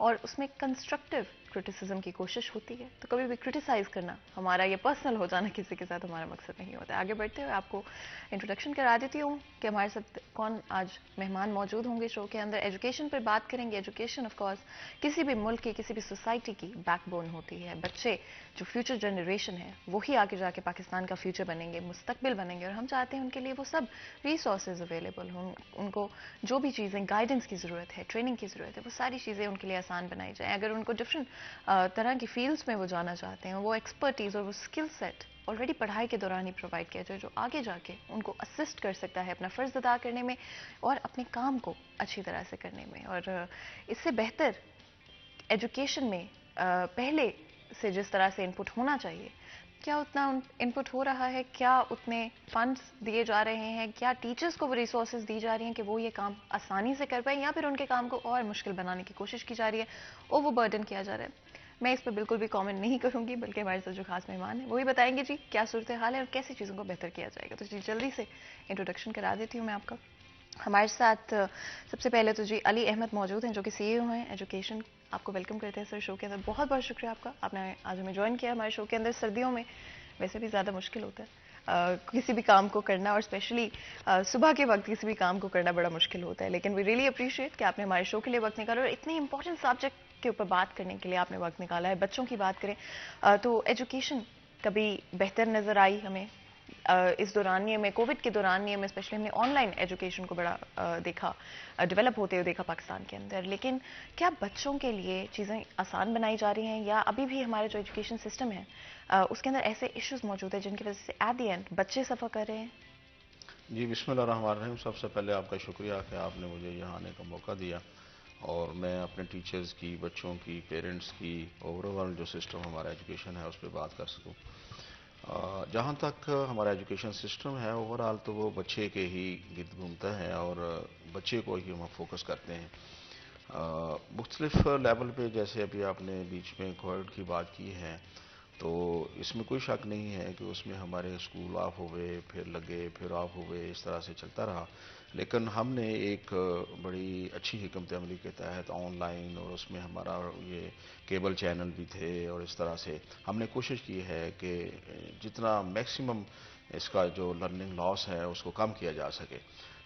اور اس میں constructive criticism کی کوشش ہوتی ہے. تو کبھی بھی کرٹیسائز کرنا ہمارا یا پرسنل ہو جانا کسی کے ساتھ ہمارا مقصد نہیں ہوتا ہے. آگے بڑھتے ہوئے آپ کو انٹروڈکشن کرا دیتی ہوں کہ ہمارے ساتھ کون آج مہمان موجود ہوں گے شو کے اندر. ایجوکیشن پر بات کریں گے. ایجوکیشن آف کورس کسی بھی ملک کی, کسی بھی سوسائٹی کی بیک بون ہوتی ہے. بچے جو فیوچر جنریشن ہے وہی آگے جا کے پاکستان کا فیوچر بنیں گے, مستقبل بنیں گے, اور ہم چاہتے ہیں ان کے لیے وہ سب ریسورسز اویلیبل ہوں. ان کو جو بھی چیزیں گائیڈنس کی ضرورت ہے, ٹریننگ کی ضرورت ہے, وہ ساری چیزیں ان کے لیے آسان بنائی جائیں. اگر ان کو ڈفرینٹ طرح کی فیلڈس میں وہ جانا چاہتے ہیں, وہ ایکسپرٹیز اور وہ اسکل سیٹ آلریڈی پڑھائی کے دوران ہی پرووائڈ کیا جائے جو آگے جا کے ان کو اسسٹ کر سکتا ہے اپنا فرض ادا کرنے میں اور اپنے کام کو اچھی طرح سے کرنے میں. اور اس سے بہتر ایجوکیشن میں پہلے سے جس طرح سے انپٹ ہونا چاہیے, کیا اتنا انپٹ ہو رہا ہے؟ کیا اتنے فنڈز دیے جا رہے ہیں؟ کیا ٹیچرز کو وہ ریسورسز دی جا رہی ہیں کہ وہ یہ کام آسانی سے کر پائیں, یا پھر ان کے کام کو اور مشکل بنانے کی کوشش کی جا رہی ہے, اور وہ برڈن کیا جا رہا ہے؟ میں اس پہ بالکل بھی کامنٹ نہیں کروں گی, بلکہ ہمارے ساتھ جو خاص مہمان ہیں وہی بتائیں گے جی کیا صورتحال ہے اور کیسی چیزوں کو بہتر کیا جائے گا. تو جی جلدی سے انٹروڈکشن کرا دیتی ہوں میں آپ کا. ہمارے ساتھ سب سے پہلے تو جی علی احمد موجود ہیں جو کہ CEO ہیں ایجوکیشن. آپ کو ویلکم کرتے ہیں سر شو کے اندر. بہت بہت شکریہ آپ کا, آپ نے آج ہمیں جوائن کیا ہمارے شو کے اندر. سردیوں میں ویسے بھی زیادہ مشکل ہوتا ہے کسی بھی کام کو کرنا, اور اسپیشلی صبح کے وقت کسی بھی کام کو کرنا بڑا مشکل ہوتا ہے. لیکن وی ریئلی اپریشیٹ کہ آپ نے ہمارے شو کے لیے وقت نکالا, اور اتنی امپورٹنٹ سبجیکٹ کے اوپر بات کرنے کے لیے آپ نے وقت نکالا ہے. بچوں کی بات کریں تو ایجوکیشن کبھی بہتر نظر آئی ہمیں اس دورانیے میں, کووڈ کے دورانیے میں اسپیشلی ہم نے آن لائن ایجوکیشن کو بڑا دیکھا, ڈیولپ ہوتے ہوئے دیکھا پاکستان کے اندر. لیکن کیا بچوں کے لیے چیزیں آسان بنائی جا رہی ہیں, یا ابھی بھی ہمارے جو ایجوکیشن سسٹم ہے اس کے اندر ایسے ایشوز موجود ہیں جن کی وجہ سے ایٹ دی اینڈ بچے سفر کر رہے ہیں؟ جی بسم اللہ الرحمن الرحیم. سب سے پہلے آپ کا شکریہ کہ آپ نے مجھے یہاں آنے کا موقع دیا, اور میں اپنے ٹیچرز کی, بچوں کی, پیرنٹس کی, اوور آل جو سسٹم ہمارا ایجوکیشن ہے اس پہ بات کر سکوں. جہاں تک ہمارا ایجوکیشن سسٹم ہے اوور آل تو وہ بچے کے ہی گرد گھومتا ہے, اور بچے کو ہی ہم فوکس کرتے ہیں مختلف لیول پہ. جیسے ابھی آپ نے بیچ میں کووڈ کی بات کی ہے, تو اس میں کوئی شک نہیں ہے کہ اس میں ہمارے اسکول آف ہوئے, پھر لگے, پھر آف ہوئے, اس طرح سے چلتا رہا. لیکن ہم نے ایک بڑی اچھی حکمت عملی کے تحت آن لائن, اور اس میں ہمارا یہ کیبل چینل بھی تھے, اور اس طرح سے ہم نے کوشش کی ہے کہ جتنا میکسیمم اس کا جو لرننگ لاس ہے اس کو کم کیا جا سکے.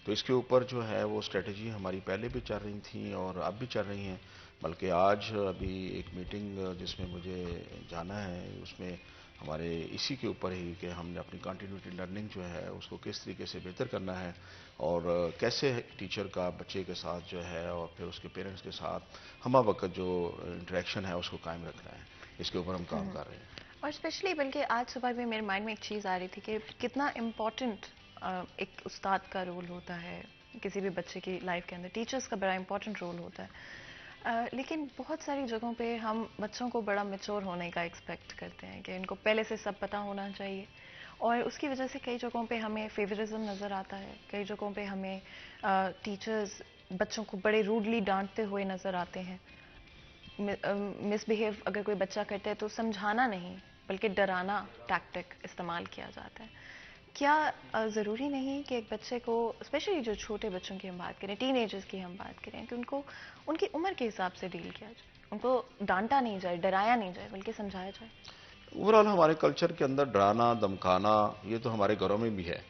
تو اس کے اوپر جو ہے وہ اسٹریٹجی ہماری پہلے بھی چل رہی تھیں اور اب بھی چل رہی ہیں. بلکہ آج ابھی ایک میٹنگ جس میں مجھے جانا ہے, اس میں ہمارے اسی کے اوپر ہی کہ ہم نے اپنی کنٹینیوٹی لرننگ جو ہے اس کو کس طریقے سے بہتر کرنا ہے, اور کیسے ٹیچر کا بچے کے ساتھ جو ہے اور پھر اس کے پیرنٹس کے ساتھ ہمہ وقت جو انٹریکشن ہے اس کو قائم رکھنا ہے, اس کے اوپر ہم کام کر رہے ہیں. اور اسپیشلی بلکہ آج صبح بھی میرے مائنڈ میں ایک چیز آ رہی تھی کہ کتنا امپورٹنٹ ایک استاد کا رول ہوتا ہے کسی بھی بچے کی لائف کے اندر. ٹیچرز کا بڑا امپورٹنٹ رول ہوتا ہے, لیکن بہت ساری جگہوں پہ ہم بچوں کو بڑا میچور ہونے کا ایکسپیکٹ کرتے ہیں کہ ان کو پہلے سے سب پتہ ہونا چاہیے, اور اس کی وجہ سے کئی جگہوں پہ ہمیں فیوریزم نظر آتا ہے. کئی جگہوں پہ ہمیں ٹیچرز بچوں کو بڑے روڈلی ڈانٹتے ہوئے نظر آتے ہیں. مس بیہیو اگر کوئی بچہ کرتا ہے تو سمجھانا نہیں بلکہ ڈرانا ٹیکٹک استعمال کیا جاتا ہے. کیا ضروری نہیں کہ ایک بچے کو, اسپیشلی جو چھوٹے بچوں کی ہم بات کریں, ٹین ایجرز کی ہم بات کریں, کہ ان کو ان کی عمر کے حساب سے ڈیل کیا جائے, ان کو ڈانٹا نہیں جائے, ڈرایا نہیں جائے, بلکہ سمجھایا جائے؟ اوور آل ہمارے کلچر کے اندر ڈرانا, دمکانا یہ تو ہمارے گھروں میں بھی ہے,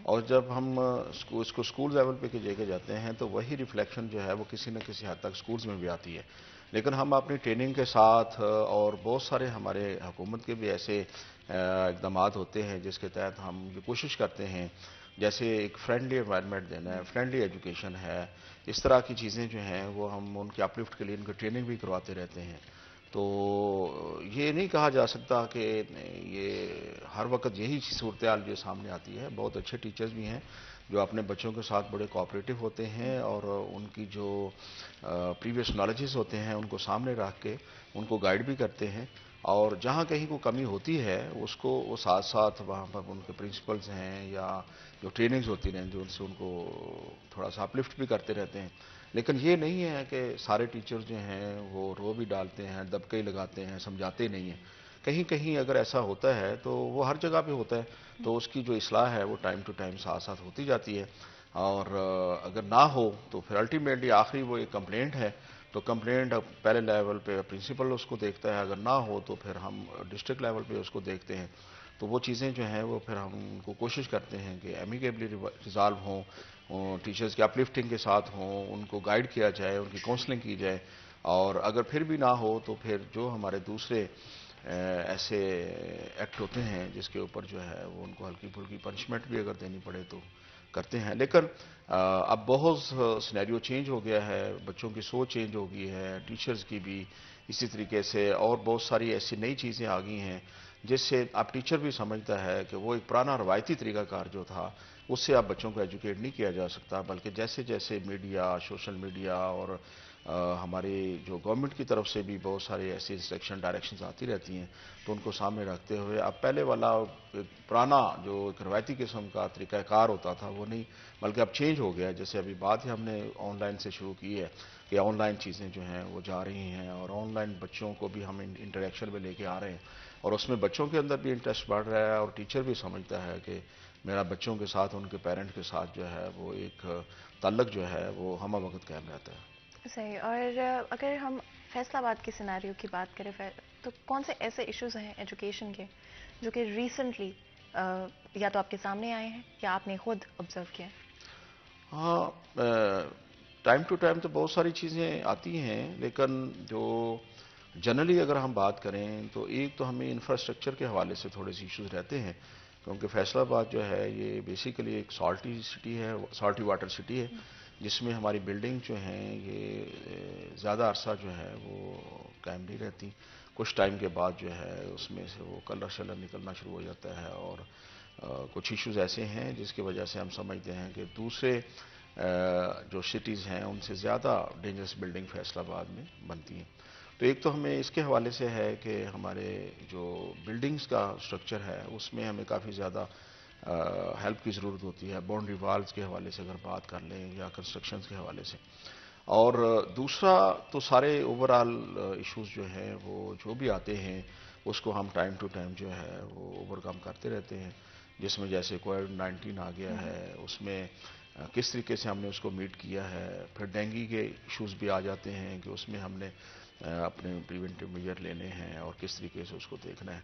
اور جب ہم اس کو اسکول لیول پہ لے کے جاتے ہیں تو وہی ریفلیکشن جو ہے وہ کسی نہ کسی حد تک اسکولز میں بھی آتی ہے. لیکن ہم اپنی ٹریننگ کے ساتھ, اور بہت سارے ہمارے حکومت کے بھی ایسے اقدامات ہوتے ہیں جس کے تحت ہم یہ کوشش کرتے ہیں, جیسے ایک فرینڈلی انوائرمنٹ دینا ہے, فرینڈلی ایجوکیشن ہے, اس طرح کی چیزیں جو ہیں وہ ہم ان کی اپلفٹ کے لیے ان کی ٹریننگ بھی کرواتے رہتے ہیں. تو یہ نہیں کہا جا سکتا کہ یہ ہر وقت یہی صورتحال جو سامنے آتی ہے. بہت اچھے ٹیچرز بھی ہیں جو اپنے بچوں کے ساتھ بڑے کوآپریٹو ہوتے ہیں, اور ان کی جو پریویس نالجز ہوتے ہیں ان کو سامنے رکھ کے ان کو گائیڈ بھی کرتے ہیں, اور جہاں کہیں کو کمی ہوتی ہے اس کو وہ ساتھ ساتھ وہاں پر ان کے پرنسپلز ہیں یا جو ٹریننگز ہوتی ہیں جو ان سے ان کو تھوڑا سا اپلفٹ بھی کرتے رہتے ہیں. لیکن یہ نہیں ہے کہ سارے ٹیچرز جو ہیں وہ رو بھی ڈالتے ہیں, دبکے لگاتے ہیں, سمجھاتے نہیں ہیں. کہیں کہیں اگر ایسا ہوتا ہے تو وہ ہر جگہ پہ ہوتا ہے, تو اس کی جو اصلاح ہے وہ ٹائم ٹو ٹائم ساتھ ساتھ ہوتی جاتی ہے. اور اگر نہ ہو تو پھر الٹیمیٹلی آخری وہ ایک کمپلینٹ ہے, تو کمپلینٹ پہلے لیول پہ پرنسپل اس کو دیکھتا ہے، اگر نہ ہو تو پھر ہم ڈسٹرکٹ لیول پہ اس کو دیکھتے ہیں. تو وہ چیزیں جو ہیں وہ پھر ہم ان کو کوشش کرتے ہیں کہ امیکیبلی ریزالو ہوں، ٹیچرز کی اپلفٹنگ کے ساتھ ہوں، ان کو گائیڈ کیا جائے، ان کی کاؤنسلنگ کی جائے. اور اگر پھر بھی نہ ہو تو پھر جو ہمارے دوسرے ایسے ایکٹ ہوتے ہیں جس کے اوپر جو ہے وہ ان کو ہلکی پھلکی پنشمنٹ بھی اگر دینی پڑے تو کرتے ہیں. لیکن اب بہت سینیریو چینج ہو گیا ہے، بچوں کی سوچ چینج ہو گئی ہے، ٹیچرز کی بھی اسی طریقے سے، اور بہت ساری ایسی نئی چیزیں آ گئی ہیں جس سے اب ٹیچر بھی سمجھتا ہے کہ وہ ایک پرانا روایتی طریقہ کار جو تھا اس سے اب بچوں کو ایجوکیٹ نہیں کیا جا سکتا، بلکہ جیسے جیسے میڈیا، سوشل میڈیا اور ہماری جو گورنمنٹ کی طرف سے بھی بہت سارے ایسی انسٹرکشن ڈائریکشنز آتی رہتی ہیں، تو ان کو سامنے رکھتے ہوئے اب پہلے والا پرانا جو ایک روایتی قسم کا طریقہ کار ہوتا تھا وہ نہیں، بلکہ اب چینج ہو گیا ہے. جیسے ابھی بات ہی ہم نے آن لائن سے شروع کی ہے کہ آن لائن چیزیں جو ہیں وہ جا رہی ہیں، اور آن لائن بچوں کو بھی ہم انٹریکشن میں لے کے آ رہے ہیں، اور اس میں بچوں کے اندر بھی انٹرسٹ بڑھ رہا ہے، اور ٹیچر بھی سمجھتا ہے کہ میرا بچوں کے ساتھ، ان کے پیرنٹ کے ساتھ جو ہے وہ ایک تعلق جو ہے وہ ہمہ وقت قائم رہتا ہے. صحیح. اور اگر ہم فیصل آباد کے سیناریو کی بات کریں تو کون سے ایسے ایشوز ہیں ایجوکیشن کے جو کہ ریسنٹلی یا تو آپ کے سامنے آئے ہیں یا آپ نے خود آبزرو کیا ہے؟ ہاں، ٹائم ٹو ٹائم تو بہت ساری چیزیں آتی ہیں، لیکن جو جنرلی اگر ہم بات کریں تو ایک تو ہمیں انفراسٹرکچر کے حوالے سے تھوڑے سے ایشوز رہتے ہیں، کیونکہ فیصل آباد جو ہے یہ بیسیکلی ایک سالٹی سٹی ہے، سالٹی واٹر سٹی ہے، جس میں ہماری بلڈنگ جو ہیں یہ زیادہ عرصہ جو ہے وہ قائم نہیں رہتی. کچھ ٹائم کے بعد جو ہے اس میں سے وہ کلر شلر نکلنا شروع ہو جاتا ہے، اور کچھ ایشوز ایسے ہیں جس کی وجہ سے ہم سمجھتے ہیں کہ دوسرے جو سٹیز ہیں ان سے زیادہ ڈینجرس بلڈنگ فیصل آباد میں بنتی ہیں. تو ایک تو ہمیں اس کے حوالے سے ہے کہ ہمارے جو بلڈنگز کا سٹرکچر ہے اس میں ہمیں کافی زیادہ ہیلپ کی ضرورت ہوتی ہے، باؤنڈری والز کے حوالے سے اگر بات کر لیں یا کنسٹرکشنز کے حوالے سے. اور دوسرا تو سارے اوور آل ایشوز جو ہیں وہ جو بھی آتے ہیں اس کو ہم ٹائم ٹو ٹائم جو ہے وہ اوور کم کرتے رہتے ہیں، جس میں جیسے کووڈ-19 آ گیا ہے، اس میں کس طریقے سے ہم نے اس کو میٹ کیا ہے. پھر ڈینگی کے ایشوز بھی آ جاتے ہیں کہ اس میں ہم نے اپنے پریونٹیو میجر لینے ہیں اور کس طریقے سے اس کو دیکھنا ہے.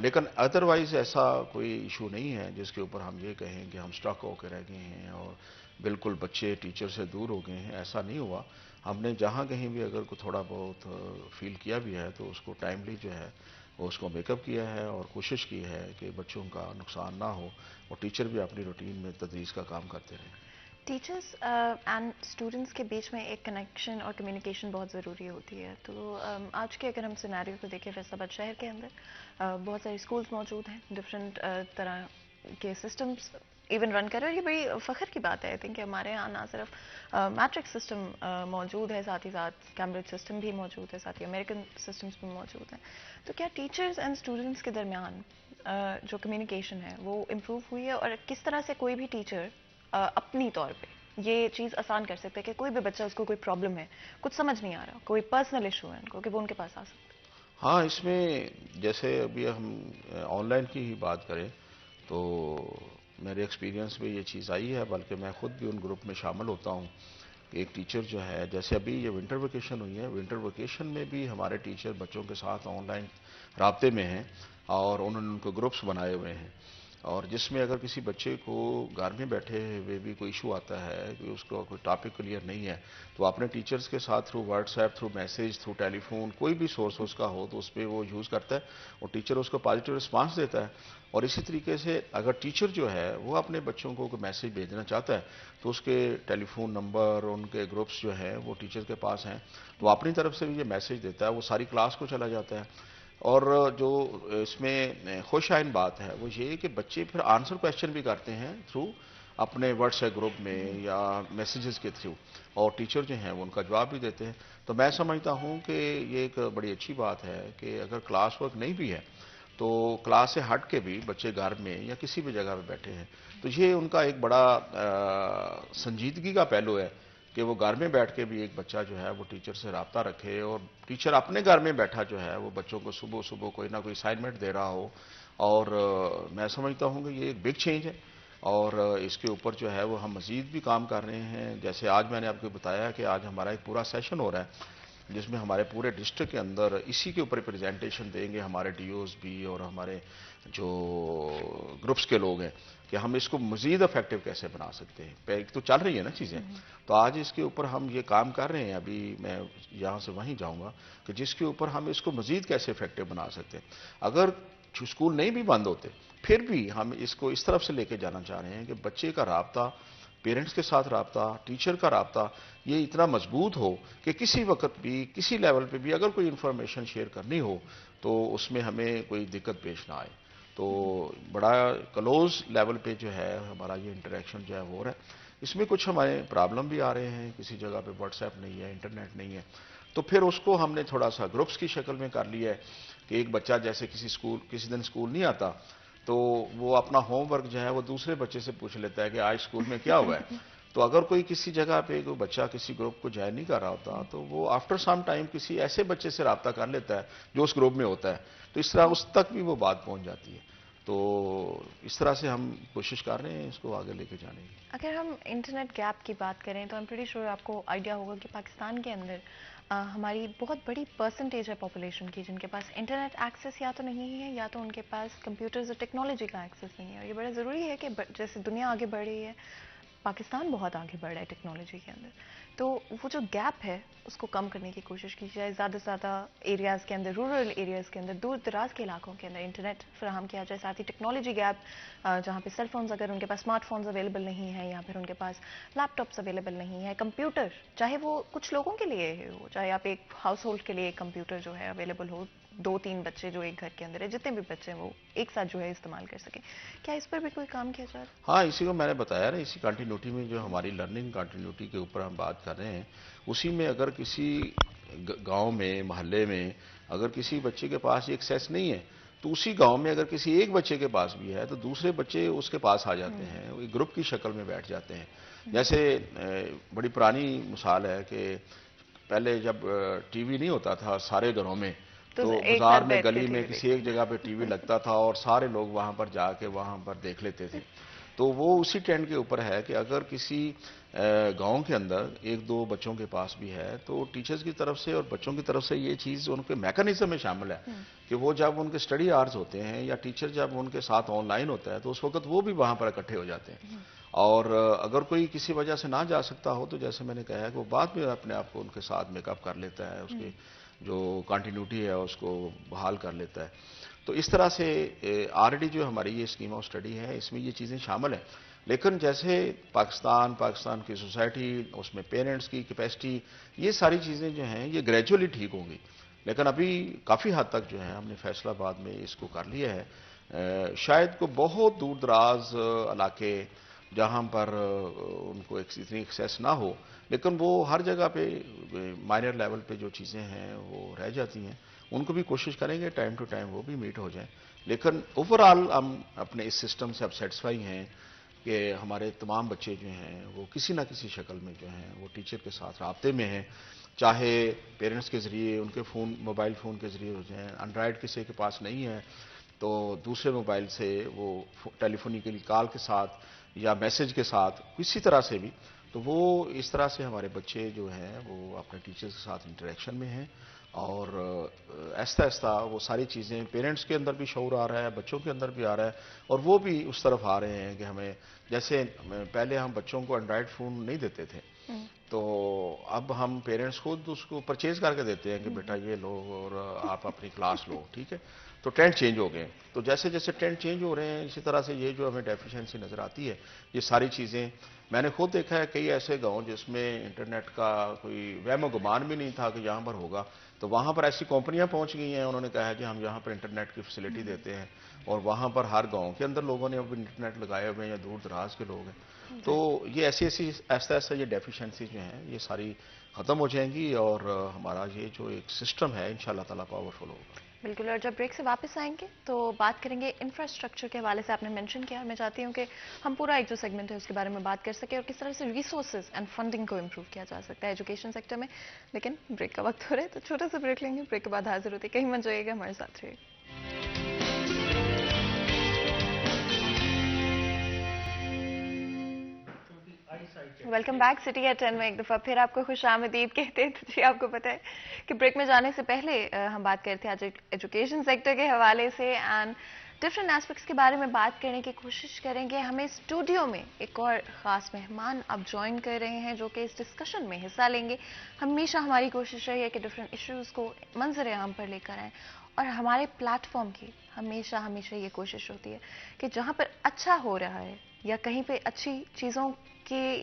لیکن ادروائز ایسا کوئی ایشو نہیں ہے جس کے اوپر ہم یہ کہیں کہ ہم سٹک ہو کے رہ گئے ہیں اور بالکل بچے ٹیچر سے دور ہو گئے ہیں. ایسا نہیں ہوا. ہم نے جہاں کہیں بھی اگر کوئی تھوڑا بہت فیل کیا بھی ہے تو اس کو ٹائملی جو ہے وہ اس کو میک اپ کیا ہے اور کوشش کی ہے کہ بچوں کا نقصان نہ ہو اور ٹیچر بھی اپنی روٹین میں تدریس کا کام کرتے رہیں. ٹیچرس اینڈ اسٹوڈنٹس کے بیچ میں ایک کنیکشن اور کمیونیکیشن بہت ضروری ہوتی ہے. تو آج کے اگر ہم سیناریو کو دیکھیں فیصل آباد شہر کے اندر بہت سارے اسکولس موجود ہیں، ڈفرینٹ طرح کے سسٹمس ایون رن کر رہے ہیں، اور یہ بڑی فخر کی بات ہے آئی تھنک کہ ہمارے یہاں نہ صرف میٹرک سسٹم موجود ہے، ساتھ ہی ساتھ کیمبرج سسٹم بھی موجود ہے، ساتھ ہی امریکن سسٹمس بھی موجود ہیں. تو کیا ٹیچرز اینڈ اسٹوڈنٹس کے درمیان جو کمیونیکیشن ہے وہ امپروو ہوئی ہے، اور کس طرح سے کوئی بھی ٹیچر اپنی طور پہ یہ چیز آسان کر سکتے ہیں کہ کوئی بھی بچہ، اس کو کوئی پرابلم ہے، کچھ سمجھ نہیں آ رہا، کوئی پرسنل ایشو ہے ان کو، کہ وہ ان کے پاس آ سکتے ہیں؟ ہاں، اس میں جیسے ابھی ہم آن لائن کی ہی بات کریں تو میرے ایکسپیرینس میں یہ چیز آئی ہے، بلکہ میں خود بھی ان گروپ میں شامل ہوتا ہوں. ایک ٹیچر جو ہے، جیسے ابھی یہ ونٹر ویکیشن ہوئی ہے، ونٹر ویکیشن میں بھی ہمارے ٹیچر بچوں کے ساتھ آن لائن رابطے میں ہیں اور انہوں نے ان کو گروپس بنائے ہوئے ہیں، اور جس میں اگر کسی بچے کو گھر میں بیٹھے ہوئے بھی کوئی ایشو آتا ہے کہ اس کو کوئی ٹاپک کلیئر نہیں ہے تو اپنے ٹیچرز کے ساتھ through WhatsApp, through message, through telephone, کوئی بھی سورس اس کا ہو تو اس پہ وہ یوز کرتا ہے اور ٹیچر اس کو پازیٹیو رسپانس دیتا ہے. اور اسی طریقے سے اگر ٹیچر جو ہے وہ اپنے بچوں کو کوئی میسیج بھیجنا چاہتا ہے تو اس کے ٹیلی فون نمبر، ان کے گروپس جو ہیں وہ ٹیچر کے پاس ہیں، تو اپنی طرف سے بھی یہ میسیج دیتا ہے، وہ ساری کلاس کو چلا جاتا ہے. اور جو اس میں خوش آئند بات ہے وہ یہ کہ بچے پھر آنسر کویشچن بھی کرتے ہیں تھرو اپنے واٹس ایپ گروپ میں یا میسیجز کے تھرو، اور ٹیچر جو ہیں وہ ان کا جواب بھی دیتے ہیں. تو میں سمجھتا ہوں کہ یہ ایک بڑی اچھی بات ہے کہ اگر کلاس ورک نہیں بھی ہے تو کلاس سے ہٹ کے بھی بچے گھر میں یا کسی بھی جگہ پہ بیٹھے ہیں تو یہ ان کا ایک بڑا سنجیدگی کا پہلو ہے کہ وہ گھر میں بیٹھ کے بھی ایک بچہ جو ہے وہ ٹیچر سے رابطہ رکھے، اور ٹیچر اپنے گھر میں بیٹھا جو ہے وہ بچوں کو صبح صبح کوئی نہ کوئی اسائنمنٹ دے رہا ہو. اور میں سمجھتا ہوں کہ یہ ایک بگ چینج ہے اور اس کے اوپر جو ہے وہ ہم مزید بھی کام کر رہے ہیں. جیسے آج میں نے آپ کو بتایا کہ آج ہمارا ایک پورا سیشن ہو رہا ہے جس میں ہمارے پورے ڈسٹرکٹ کے اندر اسی کے اوپر پریزنٹیشن دیں گے ہمارے ڈی اوز بھی اور ہمارے جو گروپس کے لوگ ہیں کہ ہم اس کو مزید افیکٹو کیسے بنا سکتے ہیں. ایک تو چل رہی ہے نا چیزیں, تو آج اس کے اوپر ہم یہ کام کر رہے ہیں. ابھی میں یہاں سے وہیں جاؤں گا کہ جس کے اوپر ہم اس کو مزید کیسے افیکٹو بنا سکتے ہیں. اگر اسکول نہیں بھی بند ہوتے پھر بھی ہم اس کو اس طرف سے لے کے جانا چاہ رہے ہیں کہ بچے کا رابطہ, پیرنٹس کے ساتھ رابطہ, ٹیچر کا رابطہ یہ اتنا مضبوط ہو کہ کسی وقت بھی کسی لیول پہ بھی اگر کوئی انفارمیشن شیئر کرنی ہو تو اس میں ہمیں کوئی دقت پیش نہ آئے. تو بڑا کلوز لیول پہ جو ہے ہمارا یہ انٹریکشن جو ہے ہو رہا ہے. اس میں کچھ ہمارے پرابلم بھی آ رہے ہیں, کسی جگہ پہ واٹس ایپ نہیں ہے, انٹرنیٹ نہیں ہے, تو پھر اس کو ہم نے تھوڑا سا گروپس کی شکل میں کر لیا ہے کہ ایک بچہ جیسے کسی دن اسکول نہیں آتا تو وہ اپنا ہوم ورک جو ہے وہ دوسرے بچے سے پوچھ لیتا ہے کہ آج اسکول میں کیا ہوا ہے. تو اگر کوئی کسی جگہ پہ کوئی بچہ کسی گروپ کو جوائن نہیں کر رہا ہوتا تو وہ آفٹر سم ٹائم کسی ایسے بچے سے رابطہ کر لیتا ہے جو اس گروپ میں ہوتا ہے, تو اس طرح اس تک بھی وہ بات پہنچ جاتی ہے. تو اس طرح سے ہم کوشش کر رہے ہیں اس کو آگے لے کے جانے کی. اگر ہم انٹرنیٹ گیپ کی بات کریں تو I'm pretty sure آپ کو آئیڈیا ہوگا کہ پاکستان کے اندر ہماری بہت بڑی پرسنٹیج ہے پاپولیشن کی جن کے پاس انٹرنیٹ ایکسیس یا تو نہیں ہے یا تو ان کے پاس کمپیوٹرز اور ٹیکنالوجی کا ایکسیس نہیں ہے. اور یہ بڑا ضروری ہے کہ جیسے دنیا آگے بڑھ رہی ہے پاکستان بہت آگے بڑھ رہا ہے ٹیکنالوجی کے اندر, تو وہ جو گیپ ہے اس کو کم کرنے کی کوشش کی جائے. زیادہ سے زیادہ ایریاز کے اندر, رورل ایریاز کے اندر, دور دراز کے علاقوں کے اندر انٹرنیٹ فراہم کیا جائے. ساتھ ہی ٹیکنالوجی گیپ جہاں پہ سیل فونز اگر ان کے پاس اسمارٹ فونز اویلیبل نہیں ہیں یا پھر ان کے پاس لیپ ٹاپس اویلیبل نہیں ہے, کمپیوٹر چاہے وہ کچھ لوگوں کے لیے ہو, چاہے آپ ایک ہاؤس ہولڈ کے لیے ایک کمپیوٹر جو ہے اویلیبل ہو, 2-3 بچے جو ایک گھر کے اندر ہے, جتنے بھی بچے ہیں وہ ایک ساتھ جو ہے استعمال کر سکیں. کیا اس پر بھی کوئی کام کیا جا رہا ہے؟ ہاں, اسی کو میں نے بتایا نا, اسی کنٹینیوٹی میں جو ہماری لرننگ کنٹینیوٹی کے اوپر ہم بات کر رہے ہیں, اسی میں اگر کسی گاؤں میں محلے میں اگر کسی بچے کے پاس ایکسیس نہیں ہے تو اسی گاؤں میں اگر کسی ایک بچے کے پاس بھی ہے تو دوسرے بچے اس کے پاس آ جاتے ہیں, وہ گروپ کی شکل میں بیٹھ جاتے ہیں. جیسے بڑی پرانی مثال ہے کہ پہلے جب ٹی وی نہیں ہوتا تھا سارے گھروں میں تو بازار میں گلی میں کسی ایک جگہ پہ ٹی وی لگتا تھا اور سارے لوگ وہاں پر جا کے وہاں پر دیکھ لیتے تھے. تو وہ اسی ٹرینڈ کے اوپر ہے کہ اگر کسی گاؤں کے اندر 1-2 بچوں کے پاس بھی ہے تو ٹیچرز کی طرف سے اور بچوں کی طرف سے یہ چیز ان کے میکانزم میں شامل ہے کہ وہ جب ان کے اسٹڈی آرز ہوتے ہیں یا ٹیچر جب ان کے ساتھ آن لائن ہوتا ہے تو اس وقت وہ بھی وہاں پر اکٹھے ہو جاتے ہیں. اور اگر کوئی کسی وجہ سے نہ جا سکتا ہو تو جیسے میں نے کہا ہے کہ وہ بعد میں اپنے آپ کو ان کے ساتھ میک اپ کر لیتا ہے, اس کے جو کنٹینیوٹی ہے اس کو بحال کر لیتا ہے. تو اس طرح سے آلریڈی جو ہماری یہ اسکیم آف اسٹڈی ہے اس میں یہ چیزیں شامل ہیں. لیکن جیسے پاکستان کی سوسائٹی, اس میں پیرنٹس کی کیپیسٹی, یہ ساری چیزیں جو ہیں یہ گریجولی ٹھیک ہوں گی. لیکن ابھی کافی حد تک جو ہے ہم نے فیصلہ آباد میں اس کو کر لیا ہے. شاید کو بہت دور دراز علاقے جہاں پر ان کو اتنی ایکسیس نہ ہو, لیکن وہ ہر جگہ پہ مائنر لیول پہ جو چیزیں ہیں وہ رہ جاتی ہیں, ان کو بھی کوشش کریں گے ٹائم ٹو ٹائم وہ بھی میٹ ہو جائیں. لیکن اوور آل ہم اپنے اس سسٹم سے اب سیٹسفائی ہیں کہ ہمارے تمام بچے جو ہیں وہ کسی نہ کسی شکل میں جو ہیں وہ ٹیچر کے ساتھ رابطے میں ہیں, چاہے پیرنٹس کے ذریعے ان کے موبائل فون کے ذریعے ہو جائیں. اینڈرائڈ کسی کے پاس نہیں ہے تو دوسرے موبائل سے وہ ٹیلی فونیکلی کال کے ساتھ یا میسج کے ساتھ کسی طرح سے بھی, تو وہ اس طرح سے ہمارے بچے جو ہیں وہ اپنے ٹیچرز کے ساتھ انٹریکشن میں ہیں. اور آہستہ آہستہ وہ ساری چیزیں پیرنٹس کے اندر بھی شعور آ رہا ہے, بچوں کے اندر بھی آ رہا ہے, اور وہ بھی اس طرف آ رہے ہیں کہ ہمیں جیسے پہلے ہم بچوں کو اینڈرائڈ فون نہیں دیتے تھے تو اب ہم پیرنٹس خود اس کو پرچیز کر کے دیتے ہیں کہ بیٹا یہ لو اور آپ اپنی کلاس لو, ٹھیک ہے. تو ٹرینڈ چینج ہو گئے. تو جیسے جیسے ٹرینڈ چینج ہو رہے ہیں اسی طرح سے یہ جو ہمیں ڈیفیشنسی نظر آتی ہے یہ ساری چیزیں میں نے خود دیکھا ہے. کئی ایسے گاؤں جس میں انٹرنیٹ کا کوئی وہم و گمان بھی نہیں تھا کہ یہاں پر ہوگا, تو وہاں پر ایسی کمپنیاں پہنچ گئی ہیں, انہوں نے کہا ہے کہ ہم یہاں پر انٹرنیٹ کی فیسلٹی دیتے ہیں, اور وہاں پر ہر گاؤں کے اندر لوگوں نے اب انٹرنیٹ لگائے ہوئے ہیں یا دور دراز کے لوگ ہیں. تو یہ ایسی ایسا ایسا یہ ڈیفیشنسی جو ہیں یہ ساری ختم ہو جائیں گی اور ہمارا یہ جو ایک سسٹم ہے انشاءاللہ تعالیٰ پاورفل ہوگا. بالکل. اور جب بریک سے واپس آئیں گے تو بات کریں گے انفراسٹرکچر کے حوالے سے. آپ نے مینشن کیا, میں چاہتی ہوں کہ ہم پورا ایک جو سیگمنٹ ہے اس کے بارے میں بات کر سکیں اور کس طرح سے ریسورسز اینڈ فنڈنگ کو امپروو کیا جا سکتا ہے ایجوکیشن سیکٹر میں. لیکن بریک کا وقت ہو رہا ہے تو چھوٹا سا بریک لیں گے, بریک کے بعد حاضر ہوتے, کہیں مت جائیے گا, ہمارے ساتھ رہیے گا. ویلکم بیک سٹی ایٹ 10 میں ایک دفعہ پھر آپ کو خوش آمدید کہتے ہیں. تو جی آپ کو پتہ ہے کہ بریک میں جانے سے پہلے ہم بات کرتے تھے آج ایجوکیشن سیکٹر کے حوالے سے اینڈ ڈفرینٹ ایسپیکٹس کے بارے میں بات کرنے کی کوشش کریں گے. ہمیں اسٹوڈیو میں ایک اور خاص مہمان اب جوائن کر رہے ہیں جو کہ اس ڈسکشن میں حصہ لیں گے. ہمیشہ ہماری کوشش رہی ہے کہ ڈفرینٹ ایشوز کو منظر عام پر لے کر آئیں اور ہمارے پلیٹ فارم کی ہمیشہ یہ کوشش ہوتی ہے کہ جہاں پر اچھا ہو رہا ہے یا کہیں پہ اچھی چیزوں کی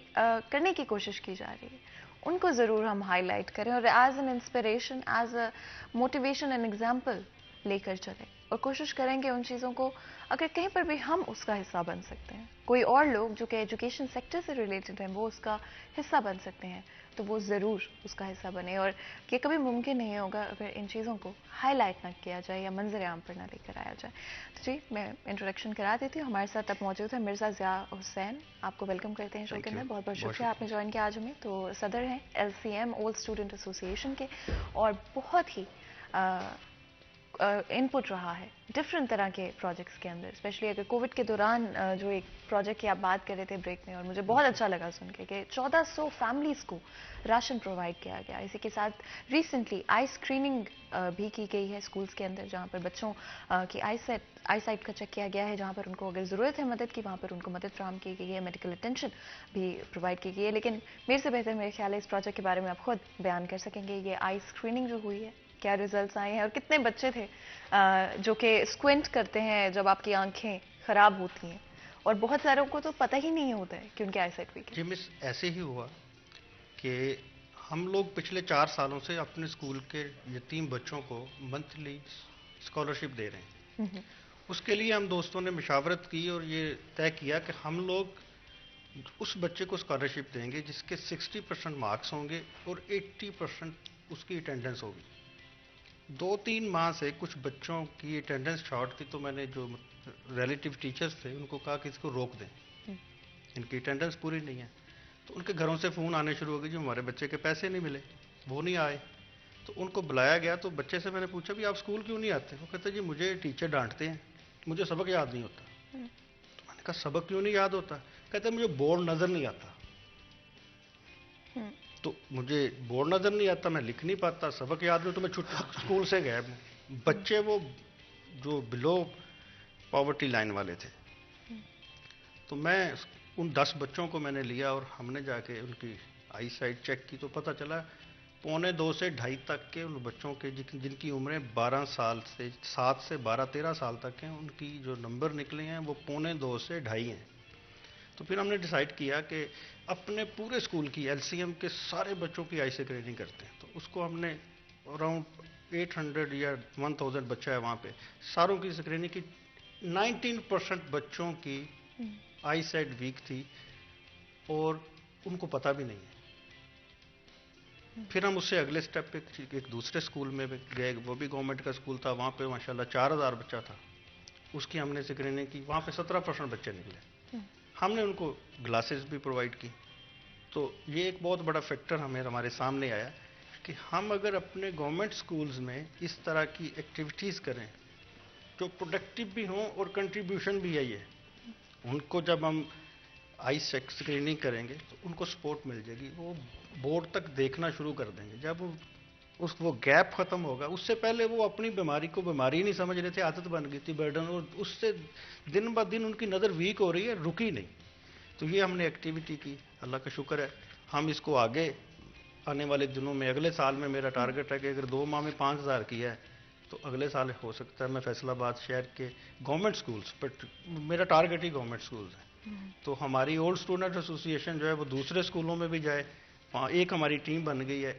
کرنے کی کوشش کی جا رہی ہے ان کو ضرور ہم ہائی لائٹ کریں اور as an inspiration as a motivation and example لے کر چلیں اور کوشش کریں گے ان چیزوں کو اگر کہیں پر بھی ہم اس کا حصہ بن سکتے ہیں, کوئی اور لوگ جو کہ ایجوکیشن سیکٹر سے ریلیٹڈ ہیں وہ اس کا حصہ بن سکتے ہیں تو وہ ضرور اس کا حصہ بنے. اور یہ کبھی ممکن نہیں ہوگا اگر ان چیزوں کو ہائی لائٹ نہ کیا جائے یا منظر عام پر نہ لے کر آیا جائے. تو جی میں انٹروڈکشن کرا دیتی ہوں. ہمارے ساتھ اب موجود ہے مرزا ضیاء حسین. آپ کو ویلکم کرتے ہیں شو کے اندر. بہت بہت شکریہ آپ نے جوائن کیا آج ہمیں. تو صدر ہیں LCM اولڈ اسٹوڈنٹ ایسوسی ایشن کے اور بہت ہی ان پٹ رہا ہے ڈفرینٹ طرح کے پروجیکٹس کے اندر, اسپیشلی اگر کووڈ کے دوران جو ایک پروجیکٹ کی آپ بات کر رہے تھے بریک میں اور مجھے بہت اچھا لگا سن کے کہ 1400 فیملیز کو راشن پرووائڈ کیا گیا. اسی کے ساتھ ریسنٹلی آئی اسکریننگ بھی کی گئی ہے اسکولس کے اندر جہاں پر بچوں کی آئی سائٹ کا چیک کیا گیا ہے, جہاں پر ان کو اگر ضرورت ہے مدد کی وہاں پر ان کو مدد فراہم کی گئی ہے, میڈیکل اٹینشن بھی پرووائڈ کی گئی ہے. لیکن میرے سے بہتر میرے خیال ہے اس پروجیکٹ کے بارے میں آپ خود بیان کر سکیں گے. یہ آئی اسکریننگ جو ہوئی ہے کیا ریزلٹس آئے ہیں اور کتنے بچے تھے جو کہ اسکوینٹ کرتے ہیں جب آپ کی آنکھیں خراب ہوتی ہیں اور بہت ساروں کو تو پتہ ہی نہیں ہوتا ہے کہ ان کے آئی سائٹ ویک ہے. جی مس ایسے ہی ہوا کہ ہم لوگ پچھلے 4 سالوں سے اپنے اسکول کے یتیم بچوں کو منتھلی اسکالرشپ دے رہے ہیں. اس کے لیے ہم دوستوں نے مشاورت کی اور یہ طے کیا کہ ہم لوگ اس بچے کو اسکالرشپ دیں گے جس کے 60% مارکس ہوں گے اور 80% اس کی اٹینڈنس ہوگی. 2-3 ماہ سے کچھ بچوں کی اٹینڈنس شارٹ تھی تو میں نے جو ریلیٹیو ٹیچرز تھے ان کو کہا کہ اس کو روک دیں, ان کی اٹینڈنس پوری نہیں ہے. تو ان کے گھروں سے فون آنے شروع ہو گئے جو ہمارے بچے کے پیسے نہیں ملے, وہ نہیں آئے. تو ان کو بلایا گیا تو بچے سے میں نے پوچھا بھی آپ اسکول کیوں نہیں آتے؟ وہ کہتے جی مجھے ٹیچر ڈانٹتے ہیں, مجھے سبق یاد نہیں ہوتا. تو میں نے کہا سبق کیوں نہیں یاد ہوتا؟ کہتے مجھے بورڈ نظر نہیں آتا. تو مجھے بورڈ نظر نہیں آتا, میں لکھ نہیں پاتا, سبق یاد نہیں, تو میں اسکول سے گئے. بچے وہ جو بلو پاورٹی لائن والے تھے. تو میں ان 10 بچوں کو میں نے لیا اور ہم نے جا کے ان کی آئی سائٹ چیک کی تو پتہ چلا 1.25 سے 2.5 تک کے ان بچوں کے جن کی عمریں 12 سال سے 7 سے 12-13 سال تک ہیں, ان کی جو نمبر نکلے ہیں وہ 1.25 سے 2.5 ہیں. تو پھر ہم نے ڈیسائیڈ کیا کہ اپنے پورے اسکول کی LCM کے سارے بچوں کی آئی اسکریننگ کرتے ہیں. تو اس کو ہم نے اراؤنڈ 800 یا 1000 بچہ ہے وہاں پہ, ساروں کی اسکریننگ کی. 19% بچوں کی آئی سائٹ ویک تھی اور ان کو پتہ بھی نہیں ہے. پھر ہم اس سے اگلے سٹیپ پہ ایک دوسرے اسکول میں گئے, وہ بھی گورنمنٹ کا اسکول تھا, وہاں پہ ماشاءاللہ 4000 بچہ تھا, اس کی ہم نے اسکریننگ کی, وہاں پہ 17% بچے نکلے. ہم نے ان کو گلاسز بھی پرووائڈ کی. تو یہ ایک بہت بڑا فیکٹر ہمارے سامنے آیا کہ ہم اگر اپنے گورنمنٹ سکولز میں اس طرح کی ایکٹیویٹیز کریں جو پروڈکٹیو بھی ہوں اور کنٹریبیوشن بھی ہے, ان کو جب ہم آئی اسکریننگ کریں گے تو ان کو سپورٹ مل جائے گی, وہ بورڈ تک دیکھنا شروع کر دیں گے. جب وہ گیپ ختم ہوگا, اس سے پہلے وہ اپنی بیماری کو بیماری نہیں سمجھ رہے تھے, عادت بن گئی تھی برڈن, اور اس سے دن بہ دن ان کی نظر ویک ہو رہی ہے, رکی نہیں. تو یہ ہم نے ایکٹیویٹی کی, اللہ کا شکر ہے. ہم اس کو آگے آنے والے دنوں میں, اگلے سال میں میرا ٹارگٹ ہے کہ اگر 2 ماہ میں 5000 کیا ہے تو اگلے سال ہو سکتا ہے میں فیصل آباد شہر کے گورنمنٹ سکولز, بٹ میرا ٹارگٹ ہی گورنمنٹ سکولز ہے. تو ہماری اولڈ اسٹوڈنٹ ایسوسی ایشن جو ہے وہ دوسرے اسکولوں میں بھی جائے. ایک ہماری ٹیم بن گئی ہے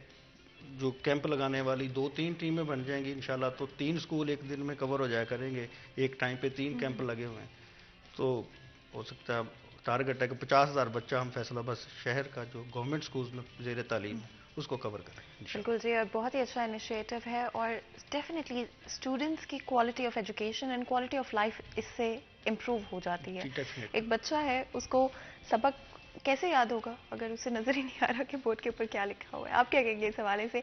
جو کیمپ لگانے والی, 2-3 ٹیمیں بن جائیں گی انشاءاللہ, تو 3 اسکول ایک دن میں کور ہو جایا کریں گے. ایک ٹائم پہ 3 کیمپ لگے ہوئے ہیں, تو ہو سکتا ہے ٹارگٹ ہے کہ 50,000 بچہ ہم فیصل آباد شہر کا جو گورنمنٹ سکولز میں زیر تعلیم ہے اس کو کور کریں. بالکل جی, اور بہت ہی اچھا انیشیٹو ہے اور ڈیفینیٹلی اسٹوڈنٹس کی quality of education and quality of life اس سے امپروو ہو جاتی ہے. ایک بچہ ہے اس کو سبق کیسے یاد ہوگا اگر اسے نظر ہی نہیں آ رہا کہ بورڈ کے اوپر کیا لکھا ہوا ہے؟ آپ کیا کہیں گے اس حوالے سے,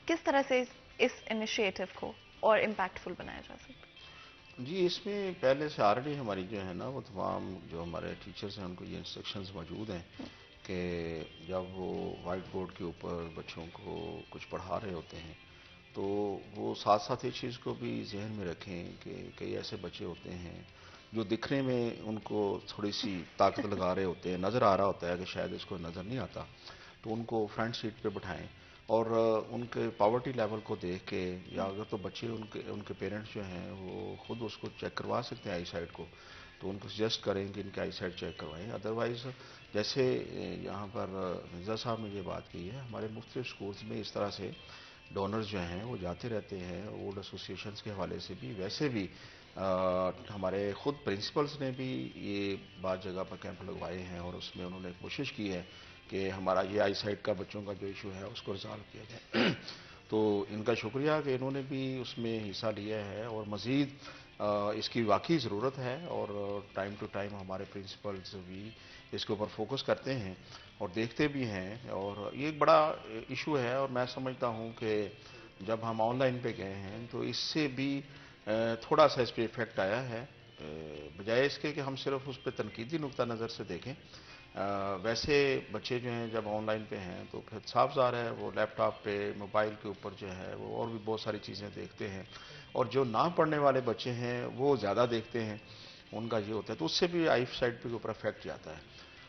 کس طرح سے اس انیشیٹو کو اور امپیکٹفل بنایا جا سکتا ہے؟ جی اس میں پہلے سے آلریڈی ہماری جو ہے نا وہ تمام جو ہمارے ٹیچرز ہیں ان کو یہ انسٹرکشنز موجود ہیں کہ جب وہ وائٹ بورڈ کے اوپر بچوں کو کچھ پڑھا رہے ہوتے ہیں تو وہ ساتھ ساتھ یہ چیز کو بھی ذہن میں رکھیں کہ کئی ایسے بچے ہوتے ہیں جو دکھنے میں ان کو تھوڑی سی طاقت لگا رہے ہوتے ہیں، نظر آ رہا ہوتا ہے کہ شاید اس کو نظر نہیں آتا، تو ان کو فرنٹ سیٹ پہ بٹھائیں اور ان کے پاورٹی لیول کو دیکھ کے، یا اگر تو بچے ان کے پیرنٹس جو ہیں وہ خود اس کو چیک کروا سکتے ہیں آئی سائٹ کو، تو ان کو سجیسٹ کریں کہ ان کی آئی سائٹ چیک کروائیں. ادروائز جیسے یہاں پر مرزا صاحب نے یہ بات کی ہے، ہمارے مختلف سکولز میں اس طرح سے ڈونرز جو ہیں وہ جاتے رہتے ہیں اولڈ ایسوسیشنز کے حوالے سے بھی. ویسے بھی ہمارے خود پرنسپلز نے بھی یہ بعض جگہ پر کیمپ لگوائے ہیں اور اس میں انہوں نے کوشش کی ہے کہ ہمارا یہ آئی سائٹ کا بچوں کا جو ایشو ہے اس کو ریزالو کیا جائے. تو ان کا شکریہ کہ انہوں نے بھی اس میں حصہ لیا ہے، اور مزید اس کی واقعی ضرورت ہے، اور ٹائم ٹو ٹائم ہمارے پرنسپلز بھی اس کے اوپر فوکس کرتے ہیں اور دیکھتے بھی ہیں. اور یہ ایک بڑا ایشو ہے، اور میں سمجھتا ہوں کہ جب ہم آن لائن پہ گئے ہیں تو اس سے بھی تھوڑا سا اس پہ ایفیکٹ آیا ہے، بجائے اس کے کہ ہم صرف اس پہ تنقیدی نقطہ نظر سے دیکھیں. ویسے بچے جو ہیں جب آن لائن پہ ہیں تو پھر صاف ظاہر ہے وہ لیپ ٹاپ پہ موبائل کے اوپر جو ہے وہ اور بھی بہت ساری چیزیں دیکھتے ہیں، اور جو نہ پڑھنے والے بچے ہیں وہ زیادہ دیکھتے ہیں، ان کا یہ ہوتا ہے، تو اس سے بھی آئی سائٹ پہ اوپر افیکٹ جاتا ہے.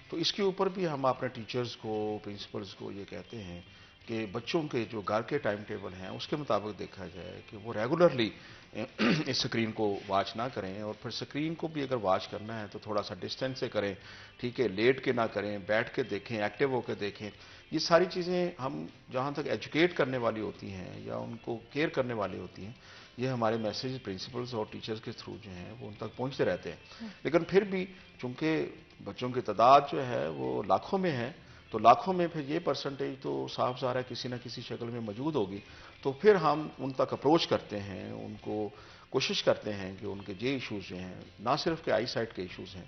تو اس کے اوپر بھی ہم اپنے ٹیچرز کو، پرنسپلز کو یہ کہتے ہیں کہ بچوں کے جو گھر کے ٹائم ٹیبل ہیں اس کے مطابق دیکھا جائے کہ وہ ریگولرلی اس اسکرین کو واچ نہ کریں، اور پھر اسکرین کو بھی اگر واچ کرنا ہے تو تھوڑا سا ڈسٹینس سے کریں، ٹھیک ہے، لیٹ کے نہ کریں، بیٹھ کے دیکھیں، ایکٹیو ہو کے دیکھیں. یہ ساری چیزیں ہم جہاں تک ایجوکیٹ کرنے والی ہوتی ہیں یا ان کو کیئر کرنے والی ہوتی ہیں، یہ ہمارے میسیج پرنسپلز اور ٹیچرز کے تھرو جو ہیں وہ ان تک پہنچتے رہتے ہیں. لیکن پھر بھی چونکہ بچوں کی تعداد جو ہے وہ لاکھوں میں ہے، تو لاکھوں میں پھر یہ پرسنٹیج تو صاف ظاہر ہے کسی نہ کسی شکل میں موجود ہوگی. تو پھر ہم ان تک اپروچ کرتے ہیں، ان کو کوشش کرتے ہیں کہ ان کے یہ ایشوز جو ہیں، نہ صرف کہ آئی سائٹ کے ایشوز ہیں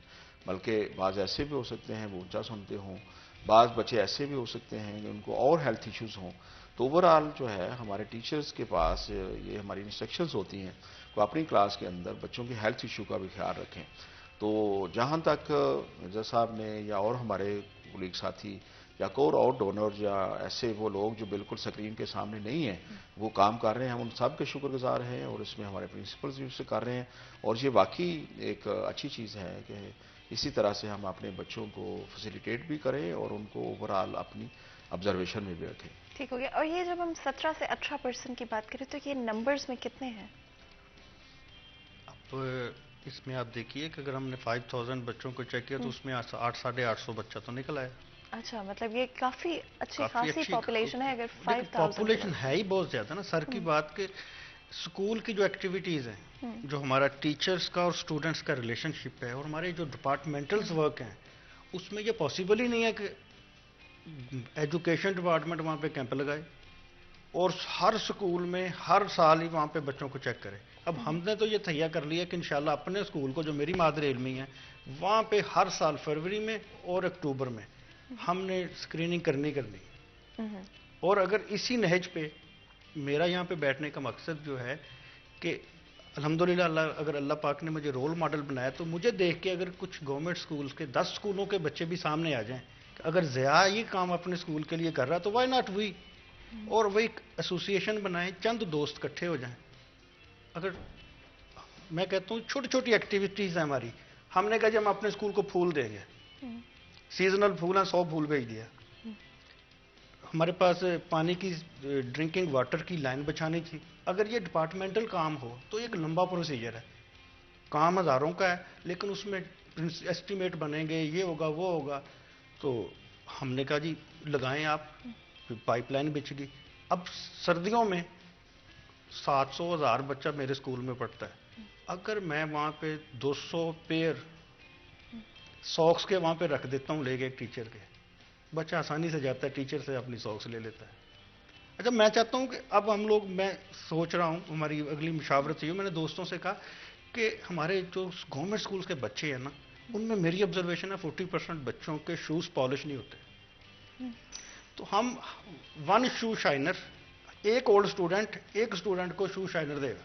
بلکہ بعض ایسے بھی ہو سکتے ہیں وہ اونچا سنتے ہوں، بعض بچے ایسے بھی ہو سکتے ہیں کہ ان کو اور ہیلتھ ایشوز ہوں. تو اوورآل جو ہے ہمارے ٹیچرز کے پاس یہ ہماری انسٹرکشنز ہوتی ہیں کہ اپنی کلاس کے اندر بچوں کے ہیلتھ ایشو کا بھی خیال رکھیں. تو جہاں تک مرزا صاحب نے یا اور ہمارے کولیگ ساتھی یا کوئی اور ڈونر یا ایسے وہ لوگ جو بالکل سکرین کے سامنے نہیں ہیں وہ کام کر رہے ہیں، ہم ان سب کے شکر گزار ہیں، اور اس میں ہمارے پرنسپلز بھی اسے کر رہے ہیں. اور یہ واقعی ایک اچھی چیز ہے کہ اسی طرح سے ہم اپنے بچوں کو فیسیلیٹیٹ بھی کریں اور ان کو اوورآل اپنی آبزرویشن میں بھی رکھیں. ٹھیک ہو گیا. اور یہ جب ہم 17 سے 18% کی بات کریں تو یہ نمبرز میں کتنے ہیں؟ اب اس میں آپ دیکھیے کہ اگر ہم نے 5000 بچوں کو چیک کیا تو اس میں 800-850 بچہ تو نکل آیا. اچھا، مطلب یہ کافی اچھی خاصی پاپولیشن ہے اگر 5000. پاپولیشن ہے ہی بہت زیادہ نا. سر کی بات کہ اسکول کی جو ایکٹیویٹیز ہیں، جو ہمارا ٹیچرز کا اور اسٹوڈنٹس کا ریلیشن شپ ہے، اور ہمارے جو ڈپارٹمنٹلز ورک ہیں اس میں یہ پاسبل ہی نہیں ہے کہ ایجوکیشن ڈپارٹمنٹ وہاں پہ کیمپ لگائے اور ہر سکول میں ہر سال ہی وہاں پہ بچوں کو چیک کرے. اب ہم نے تو یہ تہیا کر لیا کہ انشاءاللہ اپنے اسکول کو، جو میری مادر علمی ہے، وہاں پہ ہر سال فروری میں اور اکتوبر میں ہم نے اسکریننگ کرنی. اور اگر اسی نہج پہ میرا یہاں پہ بیٹھنے کا مقصد جو ہے کہ الحمدللہ اگر اللہ پاک نے مجھے رول ماڈل بنایا، تو مجھے دیکھ کے اگر کچھ گورنمنٹ سکولز کے 10 سکولوں کے بچے بھی سامنے آ جائیں کہ اگر ضیاء یہ کام اپنے سکول کے لیے کر رہا تو وائی ناٹ وی، اور وہ ایک ایسوسیشن بنائیں، چند دوست اکٹھے ہو جائیں. اگر میں کہتا ہوں چھوٹی چھوٹی ایکٹیویٹیز ہیں ہماری، ہم نے کہا جی ہم اپنے اسکول کو پھول دیں گے، سیزنل پھول ہیں، 100 پھول بھیج دیا. ہمارے پاس پانی کی ڈرنکنگ واٹر کی لائن بچھانی تھی. اگر یہ ڈپارٹمنٹل کام ہو تو ایک لمبا پروسیجر ہے، کام ہزاروں کا ہے، لیکن اس میں ایسٹیمیٹ بنیں گے، یہ ہوگا وہ ہوگا. تو ہم نے کہا جی لگائیں آپ، پائپ لائن بچھ گئی. اب سردیوں میں 700-1000 بچہ میرے اسکول میں پڑھتا ہے. اگر میں وہاں پہ 200 پیئر ساکس کے وہاں پہ رکھ دیتا ہوں لے کے ایک ٹیچر کے، بچہ آسانی سے جاتا ہے ٹیچر سے اپنی ساکس لے لیتا ہے. اچھا میں چاہتا ہوں کہ اب ہم لوگ، میں سوچ رہا ہوں ہماری اگلی مشاورت یہ، میں نے دوستوں سے کہا کہ ہمارے جو گورنمنٹ سکولز کے بچے ہیں نا، ان میں میری آبزرویشن ہے 40% بچوں کے شوز پالش نہیں ہوتے. تو ہم 1 شو شائنر، ایک اولڈ اسٹوڈنٹ ایک اسٹوڈنٹ کو شو شائنر دے گا.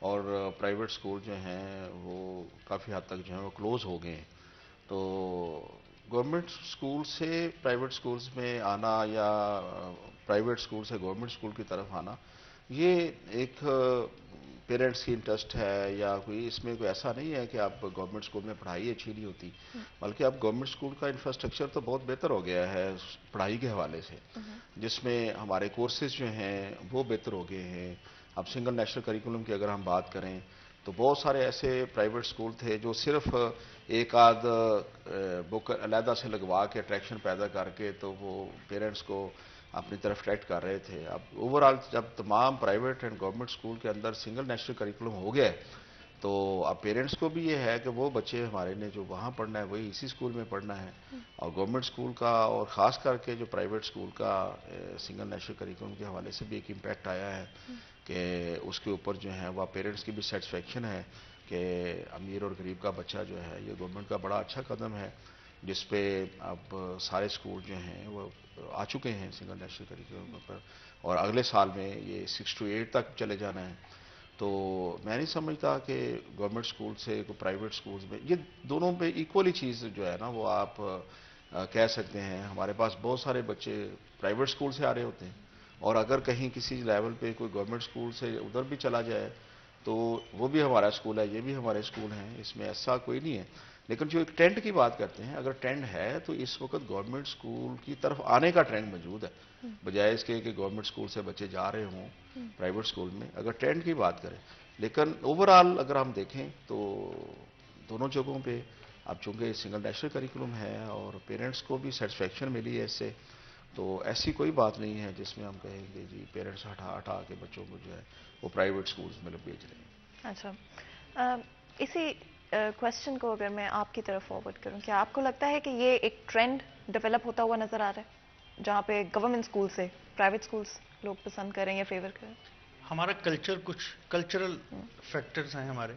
اور پرائیویٹ اسکول جو ہیں وہ کافی حد تک جو ہیں وہ کلوز ہو گئے ہیں. تو گورنمنٹ اسکول سے پرائیویٹ اسکولز میں آنا یا پرائیویٹ اسکول سے گورنمنٹ اسکول کی طرف آنا یہ ایک پیرنٹس کی انٹرسٹ ہے, یا کوئی اس میں کوئی ایسا نہیں ہے کہ آپ گورنمنٹ اسکول میں پڑھائی اچھی نہیں ہوتی, بلکہ اب گورنمنٹ اسکول کا انفراسٹرکچر تو بہت بہتر ہو گیا ہے پڑھائی کے حوالے سے, جس میں ہمارے کورسز جو ہیں وہ بہتر ہو گئے ہیں. اب سنگل نیشنل کریکولم کی اگر ہم بات کریں تو بہت سارے ایسے پرائیویٹ اسکول تھے جو صرف ایک آدھ بک علیحدہ سے لگوا کے اٹریکشن پیدا کر کے تو وہ پیرنٹس کو اپنی طرف اٹریکٹ کر رہے تھے. اب اوورآل جب تمام پرائیویٹ اینڈ گورنمنٹ اسکول کے اندر سنگل نیشنل کریکولم ہو گیا تو اب پیرنٹس کو بھی یہ ہے کہ وہ بچے ہمارے نے جو وہاں پڑھنا ہے وہی اسی اسکول میں پڑھنا ہے, اور گورنمنٹ اسکول کا اور خاص کر کے جو پرائیویٹ اسکول کا سنگل نیشنل کریکولم کے حوالے سے بھی ایک امپیکٹ آیا ہے کہ اس کے اوپر جو ہے وہ پیرنٹس کی بھی سیٹسفیکشن ہے کہ امیر اور غریب کا بچہ جو ہے یہ گورنمنٹ کا بڑا اچھا قدم ہے, جس پہ اب سارے اسکول جو ہیں وہ آ چکے ہیں سنگل نیشنل کریکولم پر, اور اگلے سال میں یہ 6 to 8 تک چلے جانا ہے. تو میں نہیں سمجھتا کہ گورنمنٹ اسکول سے پرائیویٹ اسکولز میں یہ دونوں پہ ایکولی چیز جو ہے نا وہ آپ کہہ سکتے ہیں. ہمارے پاس بہت سارے بچے پرائیویٹ اسکول سے آ رہے ہوتے ہیں, اور اگر کہیں کسی لیول پہ کوئی گورنمنٹ اسکول سے ادھر بھی چلا جائے تو وہ بھی ہمارا اسکول ہے, یہ بھی ہمارے اسکول ہیں, اس میں ایسا کوئی نہیں ہے. لیکن جو ایک ٹرینڈ کی بات کرتے ہیں, اگر ٹرینڈ ہے تو اس وقت گورنمنٹ اسکول کی طرف آنے کا ٹرینڈ موجود ہے, بجائے اس کے کہ گورنمنٹ اسکول سے بچے جا رہے ہوں پرائیویٹ اسکول میں, اگر ٹرینڈ کی بات کریں. لیکن اوورآل اگر ہم دیکھیں تو دونوں جگہوں پہ اب چونکہ سنگل نیشنل کریکولم ہے اور پیرنٹس کو بھی سیٹسفیکشن ملی ہے اس سے, تو ایسی کوئی بات نہیں ہے جس میں ہم کہیں گے جی پیرنٹس ہٹا کے بچوں کو جو ہے وہ پرائیویٹ اسکولز میں بھیج رہے ہیں. اچھا, اسی کوشچن کو اگر میں آپ کی طرف فارورڈ کروں, کیا آپ کو لگتا ہے کہ یہ ایک ٹرینڈ ڈیولپ ہوتا ہوا نظر آ رہا ہے جہاں پہ گورنمنٹ اسکول سے پرائیویٹ اسکولس لوگ پسند کریں یا فیور کریں؟ ہمارا کلچر, کچھ کلچرل فیکٹرز ہیں ہمارے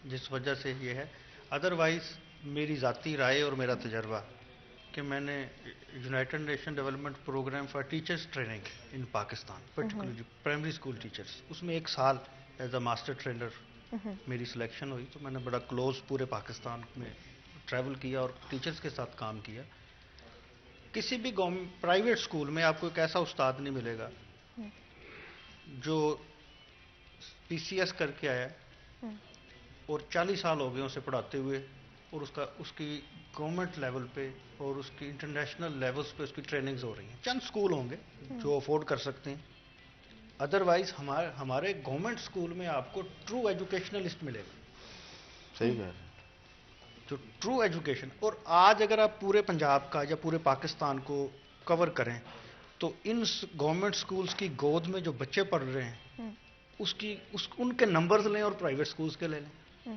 جس وجہ سے یہ ہے. ادروائز میری ذاتی رائے اور میرا تجربہ کہ میں نے united nation development programme for teachers training in Pakistan particularly primary school teachers, اس میں 1 سال ایز اے ماسٹر ٹرینر میری سلیکشن ہوئی. تو میں نے بڑا کلوز پورے پاکستان میں ٹریول کیا اور ٹیچرز کے ساتھ کام کیا. کسی بھی پرائیویٹ اسکول میں آپ کو ایک ایسا استاد نہیں ملے گا جو پی سی ایس کر کے آیا اور 40 سال ہو گئے اسے پڑھاتے ہوئے, اور اس کی گورنمنٹ لیول پہ اور اس کی انٹرنیشنل لیولز پہ اس کی ٹریننگز ہو رہی ہیں. چند اسکول ہوں گے جو افورڈ کر سکتے ہیں, ادروائز ہمارے گورنمنٹ اسکول میں آپ کو ٹرو ایجوکیشنلسٹ ملے گا. صحیح ہے. جو ٹرو ایجوکیشن, اور آج اگر آپ پورے پنجاب کا یا پورے پاکستان کو کور کریں تو ان گورنمنٹ اسکولز کی گود میں جو بچے پڑھ رہے ہیں ان کے نمبرز لیں اور پرائیویٹ اسکولز کے لے لیں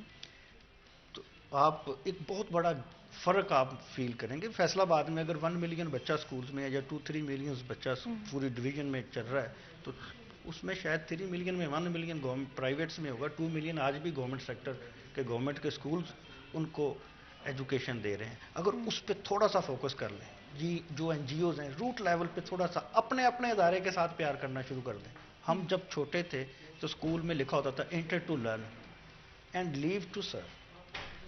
تو آپ ایک بہت بڑا فرق آپ فیل کریں گے. فیصل آباد میں اگر 1 ملین بچہ اسکولز میں ہے یا 2-3 ملین بچہ پوری ڈویژن میں چل رہا ہے, تو اس میں شاید 3 ملین میں 1 ملین پرائیویٹس میں ہوگا, 2 ملین آج بھی گورنمنٹ سیکٹر کے گورنمنٹ کے اسکولز ان کو ایجوکیشن دے رہے ہیں. اگر اس پہ تھوڑا سا فوکس کر لیں, جی جو این جی اوز ہیں روٹ لیول پہ تھوڑا سا اپنے ادارے کے ساتھ پیار کرنا شروع کر دیں. ہم جب چھوٹے تھے تو اسکول میں لکھا ہوتا تھا enter to learn and leave to serve.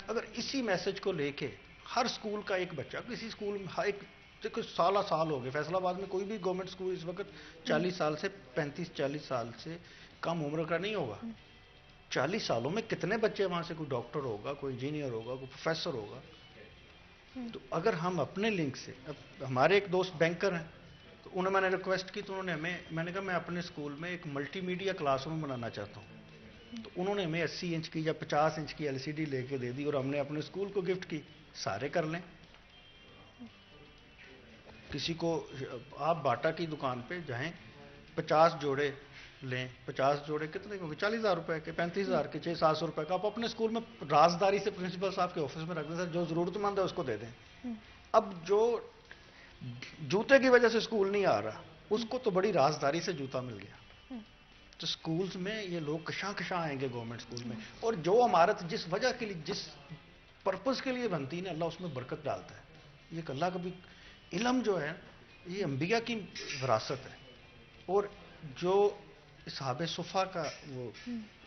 اگر اسی میسج کو لے کے ہر اسکول کا ایک بچہ کسی اسکول میں دیکھو سال ہو گئے, فیصل آباد میں کوئی بھی گورنمنٹ اسکول اس وقت 40 سال سے 35-40 سال سے کم عمر کا نہیں ہوگا. 40 سالوں میں کتنے بچے وہاں سے کوئی ڈاکٹر ہوگا, کوئی انجینئر ہوگا, کوئی پروفیسر ہوگا. تو اگر ہم اپنے لنک سے, ہمارے ایک دوست بینکر ہیں تو انہیں میں نے ریکویسٹ کی, تو انہوں نے میں نے کہا میں اپنے اسکول میں ایک ملٹی میڈیا کلاس روم بنانا چاہتا ہوں. تو انہوں نے ہمیں 80 انچ کی یا 50 انچ کی LCD لے کے دے دی اور ہم نے اپنے اسکول کو گفٹ کی. سارے کر لیں. کسی کو آپ باٹا کی دکان پہ جائیں 50 جوڑے لیں, 50 جوڑے کتنے کے 40,000 روپے کے, 35,000 کے, 600-700 روپے کا, آپ اپنے اسکول میں رازداری سے پرنسپل صاحب کے آفس میں رکھ دیں, سر جو ضرورت مند ہے اس کو دے دیں. اب جو جوتے کی وجہ سے اسکول نہیں آ رہا اس کو تو بڑی رازداری سے جوتا مل گیا. تو اسکولز میں یہ لوگ کشاں آئیں گے گورنمنٹ اسکول میں, اور جو عمارت جس وجہ کے لیے جس پرپز کے لیے بنتی ہے نا, اللہ اس میں برکت ڈالتا ہے. یہ اللہ کا بھی علم جو ہے یہ انبیاء کی وراثت ہے, اور جو اصحاب صفا کا وہ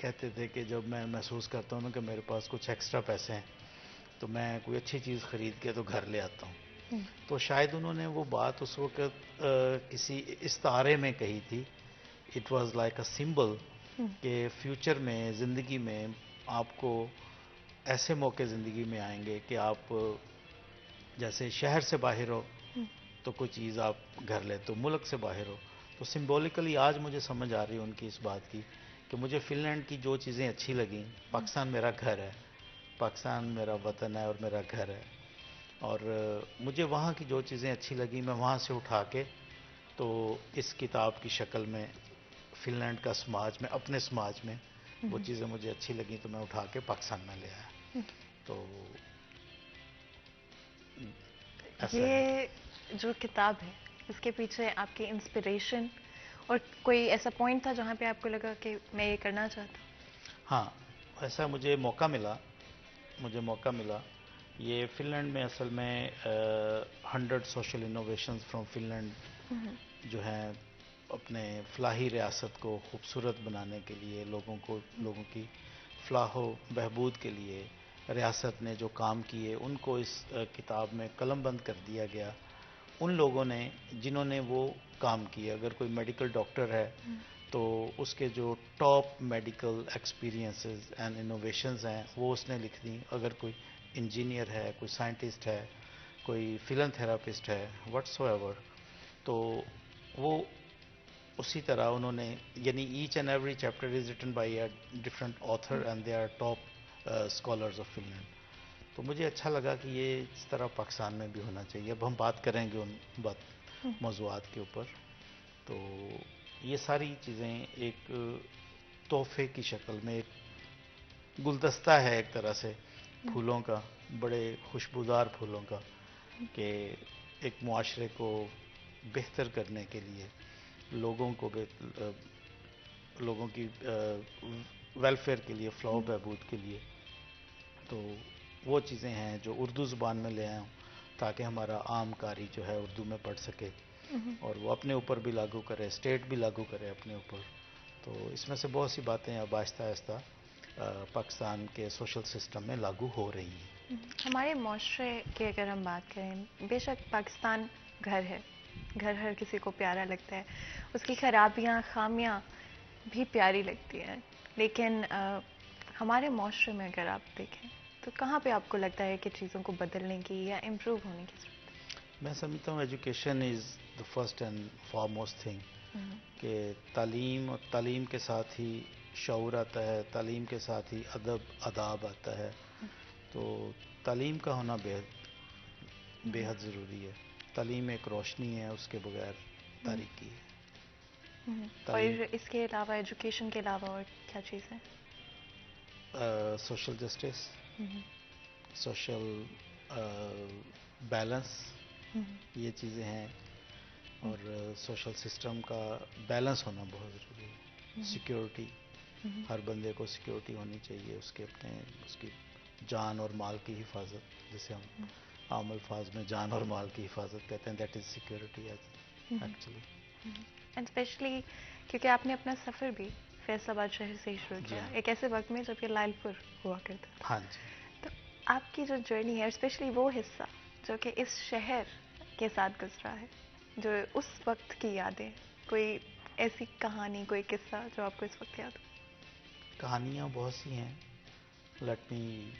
کہتے تھے کہ جب میں محسوس کرتا ہوں نا کہ میرے پاس کچھ ایکسٹرا پیسے ہیں تو میں کوئی اچھی چیز خرید کے تو گھر لے آتا ہوں. تو شاید انہوں نے وہ بات اس وقت کسی استعارے میں کہی تھی. It was like a symbol کہ فیوچر میں زندگی میں آپ کو ایسے موقع زندگی میں آئیں گے کہ آپ جیسے شہر سے باہر ہو تو کوئی چیز آپ گھر لے تو ملک سے باہر ہو. تو سمبولکلی آج مجھے سمجھ آ رہی ہے ان کی اس بات کی کہ مجھے فن لینڈ کی جو چیزیں اچھی لگیں. پاکستان میرا گھر ہے, پاکستان میرا وطن ہے اور میرا گھر ہے, اور مجھے وہاں کی جو چیزیں اچھی لگیں میں وہاں سے اٹھا کے تو اس کتاب کی شکل میں فن لینڈ کا سماج میں, اپنے سماج میں وہ چیزیں مجھے اچھی لگیں تو میں اٹھا کے پاکستان میں لے آیا. تو یہ جو کتاب ہے اس کے پیچھے آپ کی انسپریشن اور کوئی ایسا پوائنٹ تھا جہاں پہ آپ کو لگا کہ میں یہ کرنا چاہتا ہوں؟ ہاں, ایسا مجھے موقع ملا. یہ فن لینڈ میں اصل میں 100 social innovations from Finland جو ہیں اپنے فلاحی ریاست کو خوبصورت بنانے کے لیے, لوگوں کی فلاح و بہبود کے لیے ریاست نے جو کام کیے ان کو اس کتاب میں قلم بند کر دیا گیا. ان لوگوں نے جنہوں نے وہ کام کیے, اگر کوئی میڈیکل ڈاکٹر ہے تو اس کے جو top medical experiences and innovations ہیں وہ اس نے لکھ دیں. اگر کوئی انجینئر ہے, کوئی سائنٹسٹ ہے, کوئی فلن تھراپسٹ ہے, واٹس ایور, تو وہ اسی طرح انہوں نے, یعنی each and every chapter is written by a different author and they are top scholars of Finland. تو مجھے اچھا لگا کہ یہ اس طرح پاکستان میں بھی ہونا چاہیے. اب ہم بات کریں گے ان موضوعات کے اوپر. تو یہ ساری چیزیں ایک تحفے کی شکل میں, ایک گلدستہ ہے ایک طرح سے پھولوں کا, بڑے خوشبودار پھولوں کا, کہ ایک معاشرے کو بہتر کرنے کے لیے, لوگوں کی ویلفیئر کے لیے, فلاح و بہبود کے لیے. تو وہ چیزیں ہیں جو اردو زبان میں لے آیا ہوں تاکہ ہمارا عام قاری جو ہے اردو میں پڑھ سکے اور وہ اپنے اوپر بھی لاگو کرے, اسٹیٹ بھی لاگو کرے اپنے اوپر. تو اس میں سے بہت سی باتیں اب آہستہ آہستہ پاکستان کے سوشل سسٹم میں لاگو ہو رہی ہیں. ہمارے معاشرے کی اگر ہم بات کریں, بے شک پاکستان گھر ہے, گھر ہر کسی کو پیارا لگتا ہے, اس کی خرابیاں خامیاں بھی پیاری لگتی ہیں, لیکن ہمارے معاشرے میں اگر آپ دیکھیں تو کہاں پہ آپ کو لگتا ہے کہ چیزوں کو بدلنے کی یا امپروو ہونے کی ضرورت ہے؟ میں سمجھتا ہوں education is the first and foremost thing, کہ تعلیم کے ساتھ ہی شعور آتا ہے, تعلیم کے ساتھ ہی آداب آتا ہے. تو تعلیم کا ہونا بے حد ضروری ہے. تعلیم ایک روشنی ہے, اس کے بغیر تاریکی ہے. اور اس کے علاوہ, ایجوکیشن کے علاوہ اور کیا چیز ہے؟ سوشل جسٹس, سوشل بیلنس, یہ چیزیں ہیں. اور سوشل سسٹم کا بیلنس ہونا بہت ضروری ہے. سیکیورٹی, ہر بندے کو سیکیورٹی ہونی چاہیے, اس کی جان اور مال کی حفاظت, جسے ہم عام الفاظ میں جان اور مال کی حفاظت کہتے ہیں, that is security actually. And specially کیونکہ آپ نے اپنا سفر بھی فیصل آباد شہر سے ہی شروع کیا, ایک ایسے وقت میں جب یہ لائل پور ہوا کرتا تھا. ہاں جی. تو آپ کی جو جرنی ہے, اسپیشلی وہ حصہ جو کہ اس شہر کے ساتھ گزرا ہے, جو اس وقت کی یادیں, کوئی ایسی کہانی, کوئی قصہ جو آپ کو اس وقت یاد ہو؟ کہانیاں بہت سی ہیں. Let me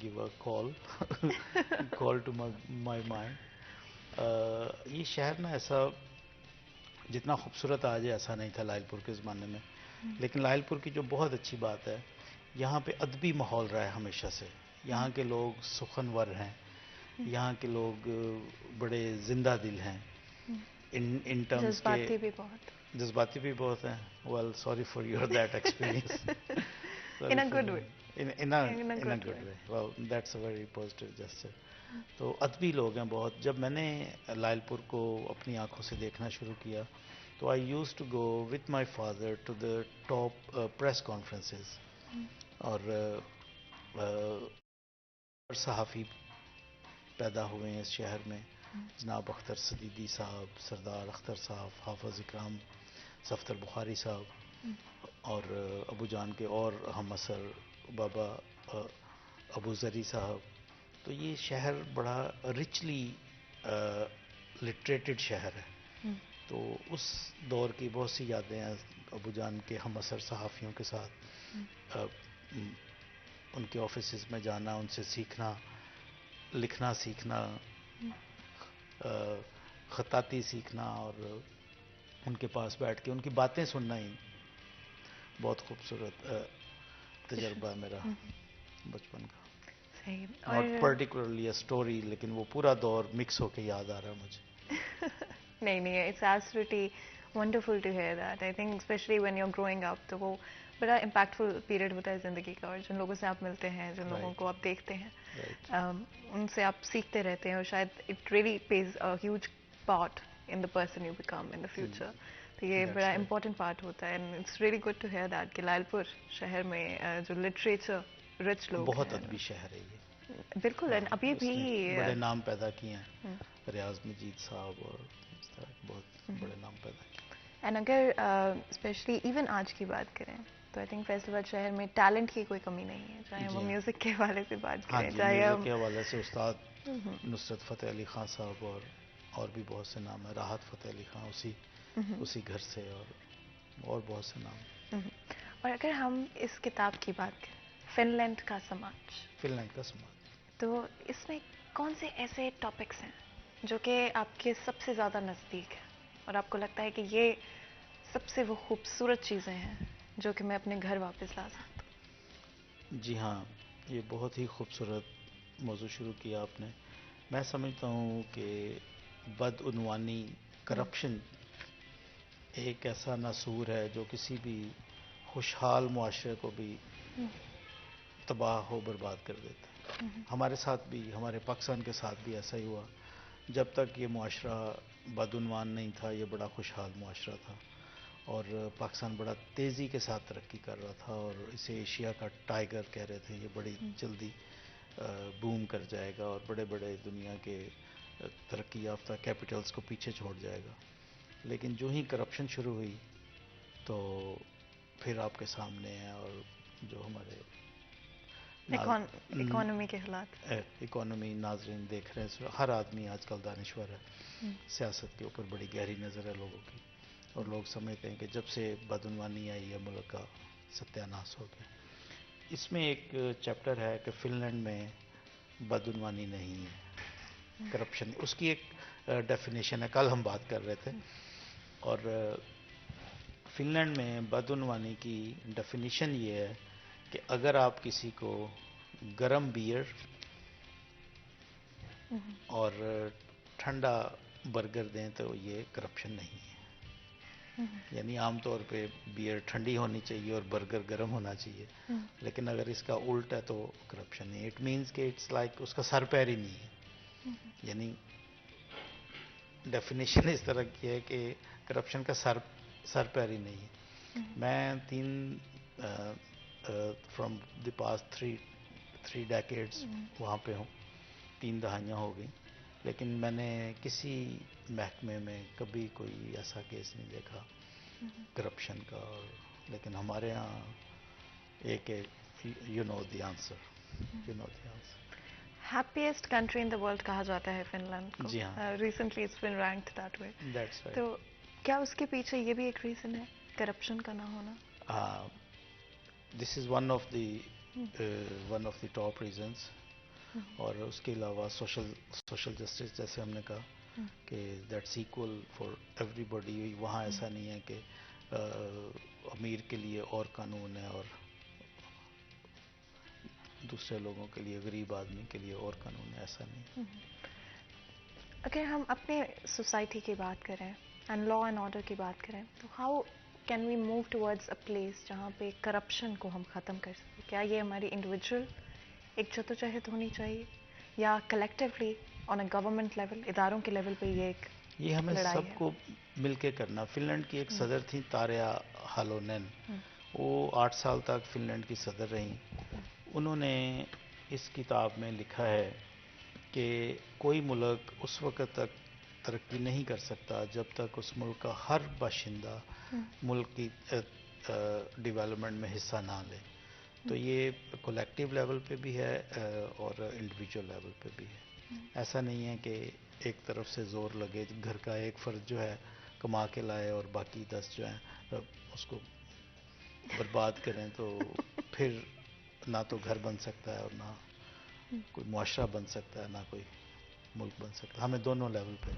give a call to my mind. یہ شہر نا ایسا جتنا خوبصورت آج ہے ایسا نہیں تھا لائل پور کے زمانے میں, لیکن لائل پور کی جو بہت اچھی بات ہے, یہاں پہ ادبی ماحول رہا ہے ہمیشہ سے. یہاں کے لوگ سخنور ہیں, یہاں کے لوگ بڑے زندہ دل ہیں, ان ٹرمز کے جذباتی بھی بہت ہیں. Well sorry for your that experience. In a good way. In a good way. Well, that's a very positive gesture. تو ادبی لوگ ہیں بہت. جب میں نے لائل پور کو اپنی آنکھوں سے دیکھنا شروع کیا تو I used to go with my father to the top press conferences. اور صحافی پیدا ہوئے ہیں اس شہر میں, جناب اختر صدیقی صاحب, سردار اختر صاحب, حافظ اکرام صفدر بخاری صاحب, اور ابو جان کے اور ہم اثر بابا ابو ذری صاحب. تو یہ شہر بڑا رچلی لٹریٹڈ شہر ہے. تو اس دور کی بہت سی یادیں ہیں ابو جان کے ہم اثر صحافیوں کے ساتھ. ان کے آفیسز میں جانا، ان سے سیکھنا، لکھنا سیکھنا، خطاطی سیکھنا، اور ان کے پاس بیٹھ کے ان کی باتیں سننا ہی بہت خوبصورت تجربہ ہے میرا بچپن کا. صحیح. ناٹ پرٹیکولرلی اے اسٹوری، لیکن وہ پورا دور مکس ہو کے یاد آ رہا ہے مجھے. نہیں نہیں، it's absolutely wonderful to hear that. I think specially when you are growing up, تو وہ بڑا امپیکٹفل پیریڈ ہوتا ہے زندگی کا. اور جن لوگوں سے آپ ملتے ہیں، جن لوگوں کو آپ دیکھتے ہیں، ان سے آپ سیکھتے رہتے ہیں، اور شاید it really plays a huge part in the person you become in the future. تو یہ بڑا امپورٹنٹ پارٹ ہوتا ہے. And it's really good to hear that کہ لال پور شہر میں جو لٹریچر رچ لوگ بہت ہیں. ادبی شہر ہے یہ. بالکل. اینڈ ابھی اس بھی نے بڑے نام پیدا کیے ہیں، ریاض مجید صاحب اور اس طرح کے بہت بڑے نام پیدا کیے. اینڈ اگر اسپیشلی ایون آج کی بات کریں تو آئی تھنک فیصل آباد شہر میں ٹیلنٹ کی کوئی کمی نہیں ہے، چاہے وہ میوزک کے حوالے سے بات ہاں کریں، جی، چاہے میوزک کے حوالے سے استاد نصرت فتح علی خان صاحب اور بھی بہت سے نام ہیں. راحت فتح علی خان اسی گھر سے، اور بہت سے نام. اور اگر ہم اس کتاب کی بات کریں، فن لینڈ کا سماج، فن لینڈ کا سماج، تو اس میں کون سے ایسے ٹاپکس ہیں جو کہ آپ کے سب سے زیادہ نزدیک ہیں اور آپ کو لگتا ہے کہ یہ سب سے وہ خوبصورت چیزیں ہیں جو کہ میں اپنے گھر واپس لا سکتا ہوں؟ جی ہاں، یہ بہت ہی خوبصورت موضوع شروع کیا آپ نے. میں سمجھتا ہوں کہ بدعنوانی، کرپشن ایک ایسا ناسور ہے جو کسی بھی خوشحال معاشرے کو بھی تباہ و برباد کر دیتا ہے. ہمارے ساتھ بھی، ہمارے پاکستان کے ساتھ بھی ایسا ہی ہوا. جب تک یہ معاشرہ بدعنوان نہیں تھا، یہ بڑا خوشحال معاشرہ تھا، اور پاکستان بڑا تیزی کے ساتھ ترقی کر رہا تھا، اور اسے ایشیا کا ٹائیگر کہہ رہے تھے. یہ بڑی جلدی بوم کر جائے گا اور بڑے بڑے دنیا کے ترقی یافتہ کیپٹلز کو پیچھے چھوڑ جائے گا. لیکن جو ہی کرپشن شروع ہوئی تو پھر آپ کے سامنے ہے. اور جو ہمارے اکانومی کے حالات، اکانومی ناظرین دیکھ رہے ہیں، ہر آدمی آج کل دانشور ہے. سیاست کے اوپر بڑی گہری نظر ہے لوگوں کی، اور لوگ سمجھتے ہیں کہ جب سے بدعنوانی آئی ہے ملک کا ستیہ ناش ہو گیا. اس میں ایک چیپٹر ہے کہ فن لینڈ میں بدعنوانی نہیں ہے، کرپشن. اس کی ایک ڈیفینیشن ہے، کل ہم بات کر رہے تھے. اور فن لینڈ میں بدعنوانی کی ڈیفینیشن یہ ہے کہ اگر آپ کسی کو گرم بیئر اور ٹھنڈا برگر دیں تو یہ کرپشن نہیں ہے. یعنی عام طور پہ بیئر ٹھنڈی ہونی چاہیے اور برگر گرم ہونا چاہیے، لیکن اگر اس کا الٹ ہے تو کرپشن نہیں. اٹ مینس کہ اٹس لائک اس کا سر پیر ہی نہیں ہے. یعنی ڈیفینیشن اس طرح کی ہے کہ کرپشن کا سر پیر ہی نہیں ہے. میں فرام دی پاسٹ 3 ڈیکیڈز وہاں پہ ہوں، 3 دہائیاں ہو گئیں، لیکن میں نے کسی محکمے میں کبھی کوئی ایسا کیس نہیں دیکھا کرپشن کا. لیکن ہمارے ہاں ایک you know the answer. Happiest country in the world کہا جاتا ہے فن لینڈ کو. جی ہاں، recently it's been ranked that way. That's right. تو کیا اس کے پیچھے یہ بھی ایک ریزن ہے کرپشن کا نہ ہونا؟ This is one of the top reasons. اور اس کے علاوہ سوشل جسٹس، جیسے ہم نے کہا کہ that's equal for every body. وہاں ایسا نہیں ہے کہ امیر کے لیے اور قانون ہے اور دوسرے لوگوں کے لیے، غریب آدمی کے لیے اور قانون ہے. ایسا نہیں. اگر ہم اپنے سوسائٹی کی بات کریں اینڈ لا اینڈ آرڈر کی بات کریں تو how can we move towards a place جہاں پہ کرپشن کو ہم ختم کر سکیں؟ کیا یہ ہماری انڈیویجول ایک جدوجہد ہونی چاہیے، یا collectively on a government level, اداروں کے لیول پہ یہ ہمیں لڑائی سب ہے؟ کو مل کے کرنا. فن لینڈ کی ایک صدر تھیں تاریا ہالونن، وہ 8 سال تک فن لینڈ کی صدر رہیں. انہوں نے اس کتاب میں لکھا ہے کہ کوئی ملک اس وقت تک ترقی نہیں کر سکتا جب تک اس ملک کا ہر باشندہ ملک کی ڈیولپمنٹ میں حصہ نہ لیں. تو یہ کولیکٹیو لیول پہ بھی ہے اور انڈیویجول لیول پہ بھی ہے. ایسا نہیں ہے کہ ایک طرف سے زور لگے, گھر کا ایک فرد جو ہے کما کے لائے اور باقی 10 جو ہیں اس کو برباد کریں, تو پھر نہ تو گھر بن سکتا ہے اور نہ کوئی معاشرہ بن سکتا ہے, نہ کوئی ملک بن سکتا ہے. ہمیں دونوں لیول پہ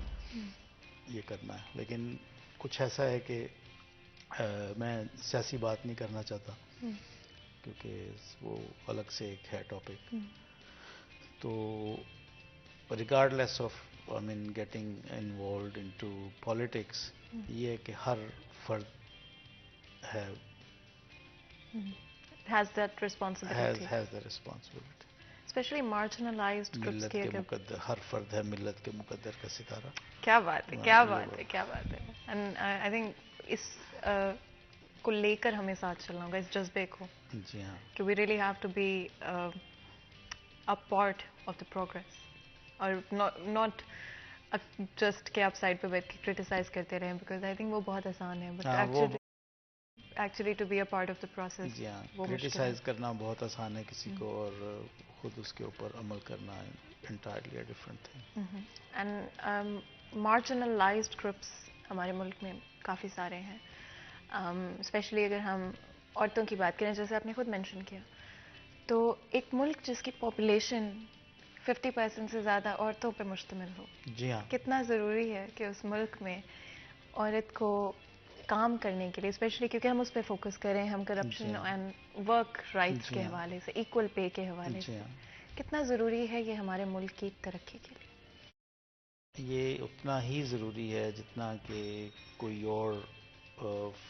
یہ کرنا ہے. لیکن کچھ ایسا ہے کہ میں سیاسی بات نہیں کرنا چاہتا کیونکہ وہ الگ سے ایک ہے ٹاپک. تو regard less of getting involved into politics, یہ ہے کہ ہر فرد ہے has that responsibility, has the responsibility. especially marginalized groups ملت کی کے اگر مقدر, ہر فرد ہے ملت کے مقدر کا ستارہ. کیا بات ہے, کیا بات ہے, کیا بات ہے. اینڈ آئی تھنک اس کو لے کر ہمیں ساتھ چلنا ہوگا, اس جذبے کو, جی ہاں, کہ we really have to be a part of the progress, اور ناٹ جسٹ کہ آپ سائڈ پہ بیٹھ کے کرٹیسائز کرتے رہیں, بیکاز آئی تھنک وہ بہت آسان ہے, but actually to be a part of the process جی ہاں, وہ کرٹیسائز کرنا بہت آسان ہے کسی کو, اور خود اس کے اوپر عمل کرنا entirely different thing. And marginalised groups ہمارے ملک میں کافی سارے ہیں, اسپیشلی اگر ہم عورتوں کی بات کریں, جیسے آپ نے خود مینشن کیا, تو ایک ملک جس کی پاپولیشن 50% سے زیادہ عورتوں پہ مشتمل ہو, جی ہاں, کتنا ضروری ہے کہ اس ملک میں عورت کو کام کرنے کے لیے, اسپیشلی کیونکہ ہم اس پہ فوکس کریں, ہم کرپشن اینڈ ورک رائٹس کے حوالے سے, ایکول پے کے حوالے سے, کتنا ضروری ہے یہ ہمارے ملک کی ترقی کے لیے؟ یہ اتنا ہی ضروری ہے جتنا کہ کوئی اور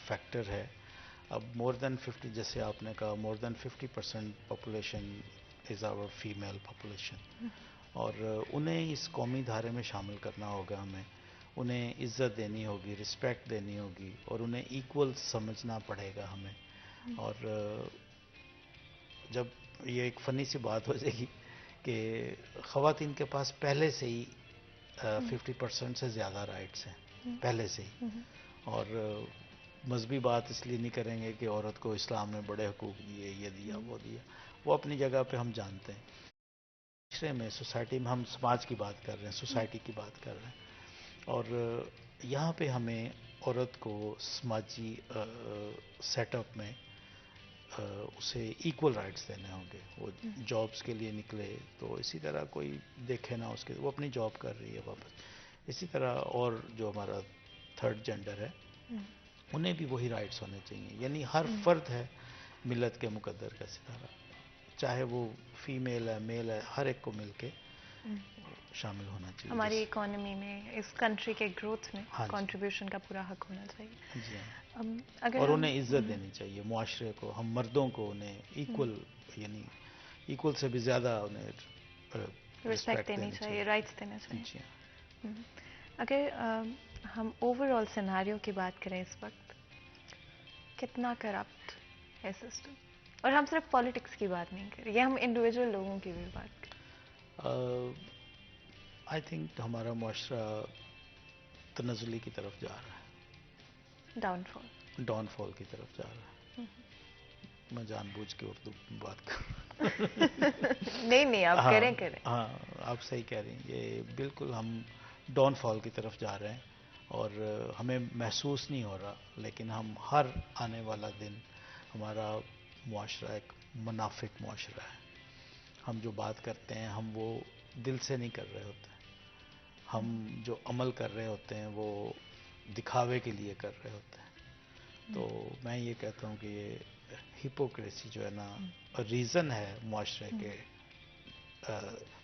فیکٹر ہے. اب مور دین 50, جیسے آپ نے کہا, more than 50% population is our female population, اور انہیں اس قومی دھارے میں شامل کرنا ہوگا. ہمیں انہیں عزت دینی ہوگی, رسپیکٹ دینی ہوگی, اور انہیں ایکول سمجھنا پڑے گا ہمیں. اور جب یہ ایک فنی سی بات ہو جائے گی کہ خواتین کے پاس پہلے سے ہی 50% سے زیادہ رائٹس ہیں, پہلے سے ہی. اور مذہبی بات اس لیے نہیں کریں گے کہ عورت کو اسلام نے بڑے حقوق دیے, یہ دیا وہ دیا, وہ اپنی جگہ پہ ہم جانتے ہیں. معاشرے میں, سوسائٹی میں, ہم سماج کی بات کر رہے ہیں, سوسائٹی کی بات کر رہے ہیں, اور یہاں پہ ہمیں عورت کو سماجی سیٹ اپ میں اسے ایکول رائٹس دینے ہوں گے. وہ جابس کے لیے نکلے تو اسی طرح کوئی دیکھے نہ اس کے, وہ اپنی جاب کر رہی ہے واپس, اسی طرح. اور جو ہمارا تھرڈ جینڈر ہے, انہیں بھی وہی رائٹس ہونے چاہیے. یعنی ہر فرد ہے ملت کے مقدر کا ستارہ, چاہے وہ فیمیل ہے, میل ہے, ہر ایک کو مل کے شامل ہونا چاہیے. ہماری اکانومی میں, اس کنٹری کے گروتھ میں ہاں جی, کنٹریبیوشن کا پورا حق ہونا چاہیے. جی ہاں, اگر اور انہیں عزت دینی چاہیے. معاشرے کو, ہم مردوں کو انہیں ایکول, یعنی ایکول سے بھی زیادہ انہیں رسپیکٹ دینی چاہیے, رائٹس دینے چاہیے. جی ہاں. اگر ہم اوور آل سیناریو کی بات کریں اس وقت, کتنا کرپٹ ہے سسٹم, اور ہم صرف پالیٹکس کی بات نہیں کر رہے, یہ ہم انڈیویجول لوگوں کی بھی بات کریں. آئی تھنک ہمارا معاشرہ تنزلی کی طرف جا رہا ہے, ڈاؤن فال کی طرف جا رہا ہے. میں جان بوجھ کے اردو بات کر نہیں آپ کریں. ہاں, آپ صحیح کہہ رہی ہیں. یہ بالکل ہم ڈاؤن فال کی طرف جا رہے ہیں, اور ہمیں محسوس نہیں ہو رہا, لیکن ہم ہر آنے والا دن, ہمارا معاشرہ ایک منافق معاشرہ ہے. ہم جو بات کرتے ہیں ہم وہ دل سے نہیں کر رہے ہوتے, ہم جو عمل کر رہے ہوتے ہیں وہ دکھاوے کے لیے کر رہے ہوتے ہیں. تو میں یہ کہتا ہوں کہ یہ ہپوکریسی جو ہے نا, ریزن ہے معاشرے کے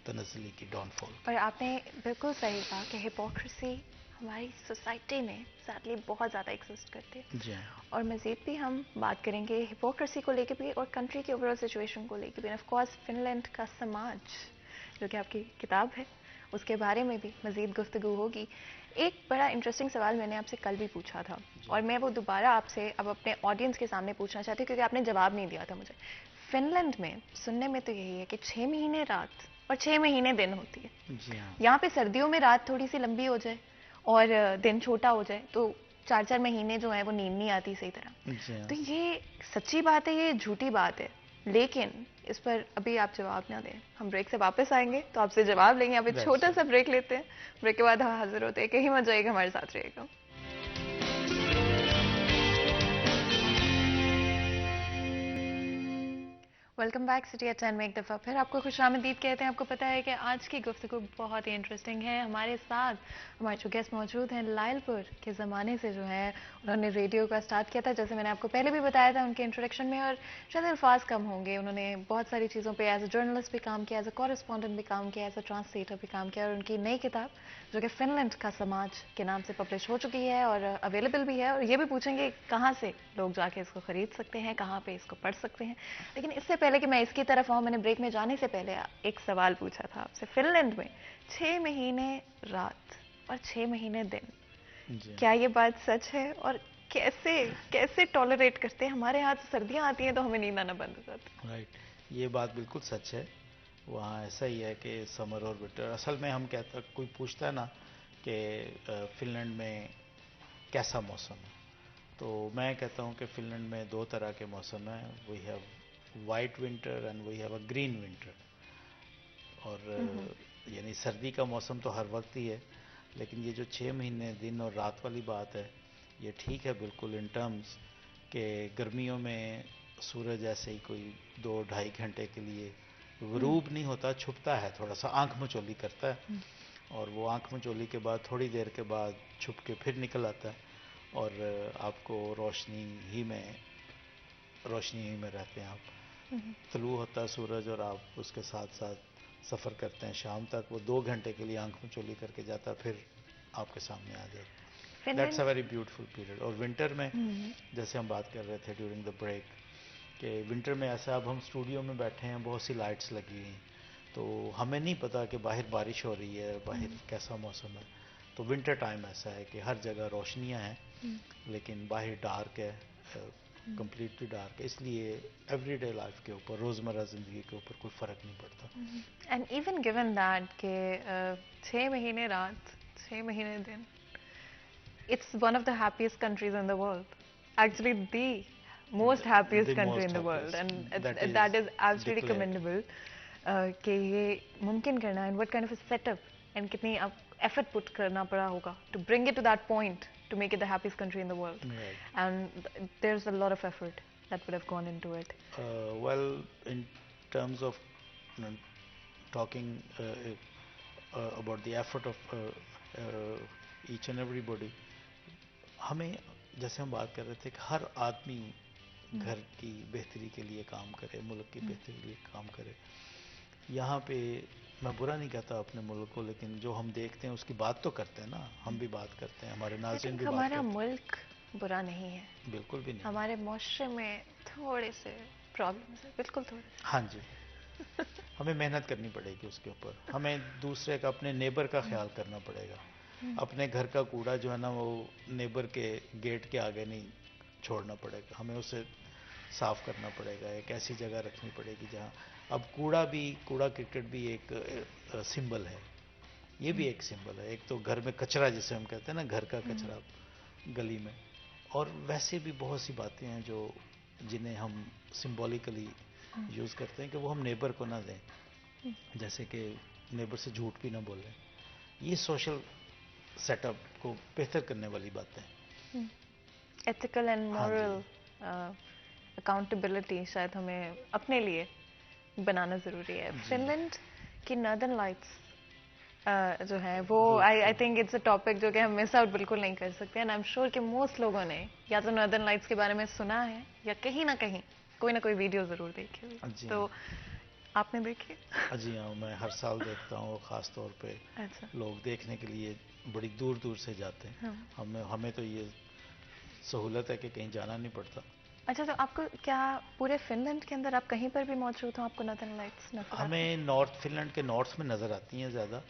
تنزلی کی, ڈاؤن فال. اور آپ نے بالکل صحیح کہا کہ ہپوکریسی ہماری سوسائٹی میں سیڈلی بہت زیادہ ایگزسٹ کرتی ہے. جی ہاں, اور مزید بھی ہم بات کریں گے ہپوکریسی کو لے کے بھی, اور کنٹری کی اوور آل سچویشن کو لے کے بھی. آف کورس فن لینڈ کا سماج جو کہ آپ کی کتاب ہے, اس کے بارے میں بھی مزید گفتگو ہوگی. ایک بڑا انٹرسٹنگ سوال میں نے آپ سے کل بھی پوچھا تھا, اور میں وہ دوبارہ آپ سے اب اپنے آڈینس کے سامنے پوچھنا چاہتی ہوں, کیونکہ آپ نے جواب نہیں دیا تھا مجھے. فن لینڈ میں سننے میں تو یہی ہے کہ 6 مہینے رات اور 6 مہینے دن ہوتی ہے. جی ہاں, یہاں پہ سردیوں میں رات تھوڑی سی لمبی ہو جائے اور دن چھوٹا ہو جائے تو 4 مہینے جو ہیں وہ نیند نہیں آتی صحیح طرح. جی ہاں. تو یہ سچی بات ہے, یہ جھوٹی بات ہے, لیکن اس پر ابھی آپ جواب نہ دیں, ہم بریک سے واپس آئیں گے تو آپ سے جواب لیں گے. اب ایک چھوٹا سا بریک لیتے ہیں, بریک کے بعد ہم حاضر ہوتے ہیں. کہیں مت جائیے گا, ہمارے ساتھ رہیے گا. ویلکم بیک سٹی ایٹ 10 میں ایک دفعہ پھر آپ کو خوش آمدید کہتے ہیں. آپ کو پتہ ہے کہ آج کی گفتگو بہت ہی انٹرسٹنگ ہے. ہمارے ساتھ ہمارے جو گیسٹ موجود ہیں, لائل پور کے زمانے سے جو ہے انہوں نے ریڈیو کا سٹارٹ کیا تھا, جیسے میں نے آپ کو پہلے بھی بتایا تھا ان کے انٹروڈکشن میں, اور شاید الفاظ کم ہوں گے. انہوں نے بہت ساری چیزوں پہ ایز اے جرنلسٹ بھی کام کیا, ایز اے کورسپونڈنٹ بھی کام کیا, ایز اے ٹرانسلیٹر بھی کام کیا, اور ان کی نئی کتاب جو کہ فن لینڈ کا سماج کے نام سے پبلش ہو چکی ہے اور اویلیبل بھی ہے. اور یہ بھی پوچھیں گے کہاں سے لوگ جا کے اس کو خرید سکتے ہیں, کہاں پہ اس کو پڑھ سکتے ہیں. لیکن اس سے پہلے کہ میں اس کی طرف آؤں, میں نے بریک میں جانے سے پہلے ایک سوال پوچھا تھا آپ سے. فن لینڈ میں 6 مہینے رات اور 6 مہینے دن, جی. کیا یہ بات سچ ہے, اور کیسے ٹالریٹ کرتے ہیں؟ ہمارے یہاں سردیاں آتی ہیں تو ہمیں نیند آنا بند ہو جاتا ہے. رائٹ, یہ بات بالکل سچ ہے. وہاں ایسا ہی ہے کہ سمر اور ونٹر, اصل میں ہم کہتا, کوئی پوچھتا ہے نا کہ فن لینڈ میں کیسا موسم ہے, تو میں کہتا ہوں کہ فن لینڈ میں 2 طرح کے موسم ہیں. We have white winter and we have a green winter. اور یعنی سردی کا موسم تو ہر وقت ہی ہے, لیکن یہ جو 6 مہینے دن اور رات والی بات ہے, یہ ٹھیک ہے بالکل ان ٹرمز کہ گرمیوں میں سورج ایسے ہی کوئی 2-2.5 گھنٹے کے لیے غروب نہیں ہوتا, چھپتا ہے, تھوڑا سا آنکھ مچولی کرتا ہے, اور وہ آنکھ مچولی کے بعد تھوڑی دیر کے بعد چھپ کے پھر نکل آتا ہے, اور آپ کو روشنی ہی میں رہتے ہیں آپ. طلوع ہوتا ہے سورج اور آپ اس کے ساتھ ساتھ سفر کرتے ہیں شام تک. وہ 2 گھنٹے کے لیے آنکھ مچولی کر کے جاتا ہے, پھر آپ کے سامنے آ جاتا ہے. That's a very beautiful period. اور ونٹر میں جیسے ہم بات کر رہے تھے ڈیورنگ دا بریک, کہ ونٹر میں ایسا, اب ہم اسٹوڈیو میں بیٹھے ہیں, بہت سی لائٹس لگی ہوئی ہیں, تو ہمیں نہیں پتا کہ باہر بارش ہو رہی ہے, باہر کیسا موسم ہے. تو ونٹر ٹائم ایسا ہے کہ ہر جگہ روشنیاں ہیں, لیکن باہر ڈارک ہے, کمپلیٹلی ڈارک ہے. اس لیے ایوری ڈے لائف کے اوپر, روزمرہ زندگی کے اوپر کوئی فرق نہیں پڑتا. اینڈ ایون گیون دیٹ کہ 6 مہینے رات 6 مہینے دن, it's one of the happiest countries in the world, actually the most happiest country in the world, and that is absolutely commendable کہ یہ ممکن کرنا, and what kind of a set up, and کتنی ایفرٹ پٹ کرنا پڑا ہوگا to bring it to that point to make it the happiest country in the world. And there is a lot of effort that would have gone into it. Well, in terms of talking about the effort of each and everybody, ہمیں جیسے ہم بات کر رہے تھے کہ ہر آدمی گھر کی بہتری کے لیے کام کرے, ملک کی بہتری کے لیے کام کرے. یہاں پہ میں برا نہیں کہتا اپنے ملک کو, لیکن جو ہم دیکھتے ہیں اس کی بات تو کرتے ہیں نا, ہم بھی بات کرتے ہیں, ہمارے ناظرین بھی بات کرتے ہیں. ہمارا ملک برا نہیں ہے, بالکل بھی نہیں. ہمارے معاشرے میں تھوڑے سے پرابلمس ہیں, بالکل تھوڑے. ہاں جی, ہمیں محنت کرنی پڑے گی اس کے اوپر. ہمیں دوسرے کا, اپنے نیبر کا خیال کرنا پڑے گا. اپنے گھر کا کوڑا جو ہے نا وہ نیبر کے گیٹ کے آگے نہیں چھوڑنا پڑے گا, ہمیں اسے صاف کرنا پڑے گا. ایک ایسی جگہ رکھنی پڑے گی جہاں, اب کوڑا کرکٹ بھی ایک سمبل ہے, یہ بھی ایک سمبل ہے. ایک تو گھر میں کچرا جسے ہم کہتے ہیں نا, گھر کا کچرا گلی میں, اور ویسے بھی بہت سی باتیں ہیں جو جنہیں ہم سمبولیکلی یوز کرتے ہیں کہ وہ ہم نیبر کو نہ دیں, جیسے کہ نیبر سے جھوٹ بھی نہ بولیں. یہ سوشل سیٹ اپ کو بہتر کرنے والی باتیں ہیں. ایتھیکل اینڈ مورل اکاؤنٹیبلٹی شاید ہمیں اپنے لیے بنانا ضروری ہے. فن لینڈ کی ناردرن لائٹس جو ہیں وہ I think it's a topic جو کہ ہم مس آؤٹ بالکل نہیں کر سکتے, اینڈ آئی ایم شیور کہ موسٹ لوگوں نے یا تو ناردرن لائٹس کے بارے میں سنا ہے یا کہیں نہ کہیں کوئی نہ کوئی ویڈیو ضرور دیکھی ہوئی. تو آپ نے دیکھی؟ جی ہاں, میں ہر سال دیکھتا ہوں, خاص طور پہ لوگ دیکھنے کے لیے بڑی دور دور سے جاتے ہیں. ہمیں تو یہ سہولت ہے کہ کہیں جانا نہیں پڑتا. اچھا, تو آپ کو کیا پورے فن لینڈ کے اندر آپ کہیں پر بھی موجود ہوں آپ کو ناردرن لائٹس نظر آتی ہیں؟ ہمیں نارتھ فن لینڈ کے نارتھ میں نظر آتی ہیں زیادہ,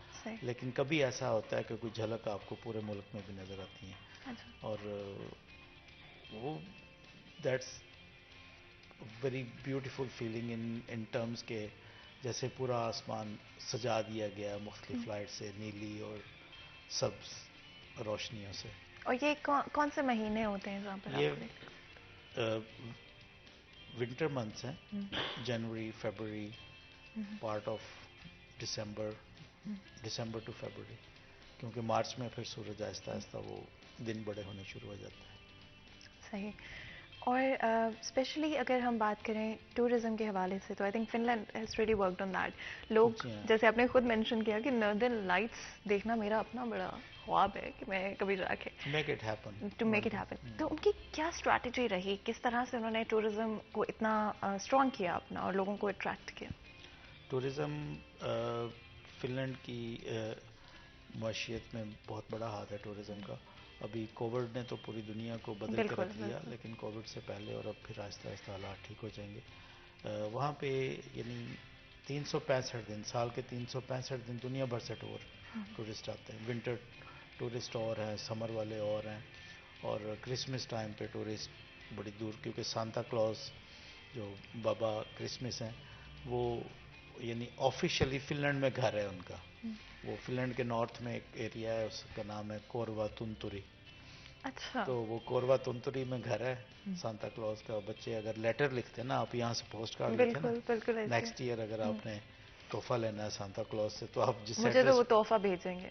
لیکن کبھی ایسا ہوتا ہے کہ کوئی جھلک آپ کو پورے ملک میں بھی نظر آتی ہیں. اور وہ that's very beautiful feeling in terms کے جیسے پورا آسمان سجا دیا گیا مختلف لائٹ سے, نیلی اور سبز روشنیوں سے. اور یہ کون سے مہینے ہوتے ہیں جہاں پر یہ آپ ونٹر منتھس ہیں، January, February, part of December to February, کیونکہ مارچ میں پھر سورج آہستہ آہستہ وہ دن بڑے ہونے شروع ہو جاتے ہیں. صحیح. اور اسپیشلی اگر ہم بات کریں ٹورزم کے حوالے سے تو I think Finland has really worked on that. لوگ جی ہاں. جیسے آپ نے خود مینشن کیا کہ ناردرن لائٹس دیکھنا میرا اپنا بڑا خواب ہے کہ میں کبھی جا کے make it happen. To make it happen. تو ان کی کیا اسٹریٹجی رہی، کس طرح سے انہوں نے ٹورزم کو اتنا اسٹرانگ کیا اپنا اور لوگوں کو اٹریکٹ کیا؟ ٹورزم فن لینڈ کی معیشت میں بہت بڑا ہاتھ ہے ٹورزم کا. ابھی کووڈ نے تو پوری دنیا کو بدل کے رکھ دیا، لیکن کووڈ سے پہلے اور اب پھر آہستہ آہستہ حالات ٹھیک ہو جائیں گے. وہاں پہ یعنی 365 دن، سال کے 365 دن دنیا بھر سے ٹورسٹ آتے ہیں. ونٹر ٹورسٹ اور ہیں، سمر والے اور ہیں، اور کرسمس ٹائم پہ ٹورسٹ بڑی دور، کیونکہ سانتا کلوز جو بابا کرسمس ہیں وہ یعنی آفیشلی فن لینڈ میں گھر ہے ان کا. وہ فن لینڈ کے نارتھ میں ایک ایریا ہے، اس کا نام ہے کوروا تنتوری. اچھا. تو وہ کوروا تنتوری میں گھر ہے سانتا کلوز کا. بچے اگر لیٹر لکھتے ہیں نا، آپ یہاں سے پوسٹ کارڈ لکھیں نا، بالکل نیکسٹ ایئر اگر آپ نے تحفہ لینا ہے سانتا کلوز سے، تو آپ مجھے تو وہ تحفہ بھیجیں گے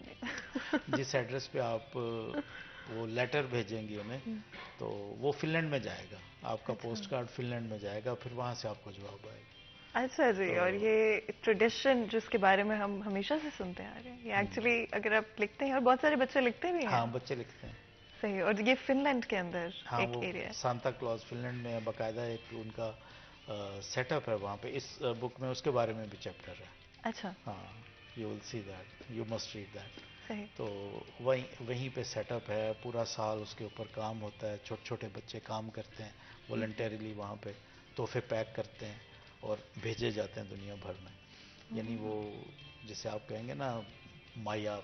جس ایڈریس پہ آپ وہ لیٹر بھیجیں گے انہیں، تو وہ فن لینڈ میں جائے گا. آپ کا پوسٹ کارڈ فن لینڈ میں جائے گا، پھر وہاں سے آپ کو جواب آئے گا. اچھا جی. اور یہ ٹریڈیشن جس کے بارے میں ہم ہمیشہ سے سنتے آ رہے ہیں، یہ ایکچولی اگر آپ لکھتے ہیں، اور بہت سارے بچے لکھتے بھی ہیں. ہاں، بچے لکھتے ہیں. صحیح. اور یہ فن لینڈ کے اندر ہاں، ایک وہ ایریا ہے. سانتا کلوز فن لینڈ میں باقاعدہ ایک ان کا سیٹ اپ ہے وہاں پہ. اس بک میں اس کے بارے میں بھی چیپٹر ہے. اچھا. ہاں، you will see that, you must read that. صحیح. تو وہیں پہ سیٹ اپ ہے. پورا سال اس کے اوپر کام ہوتا ہے. چھوٹے چھوٹے بچے کام کرتے ہیں والنٹیرلی وہاں پہ. تحفے پیک کرتے ہیں اور بھیجے جاتے ہیں دنیا بھر میں. یعنی وہ جسے آپ کہیں گے نا مایا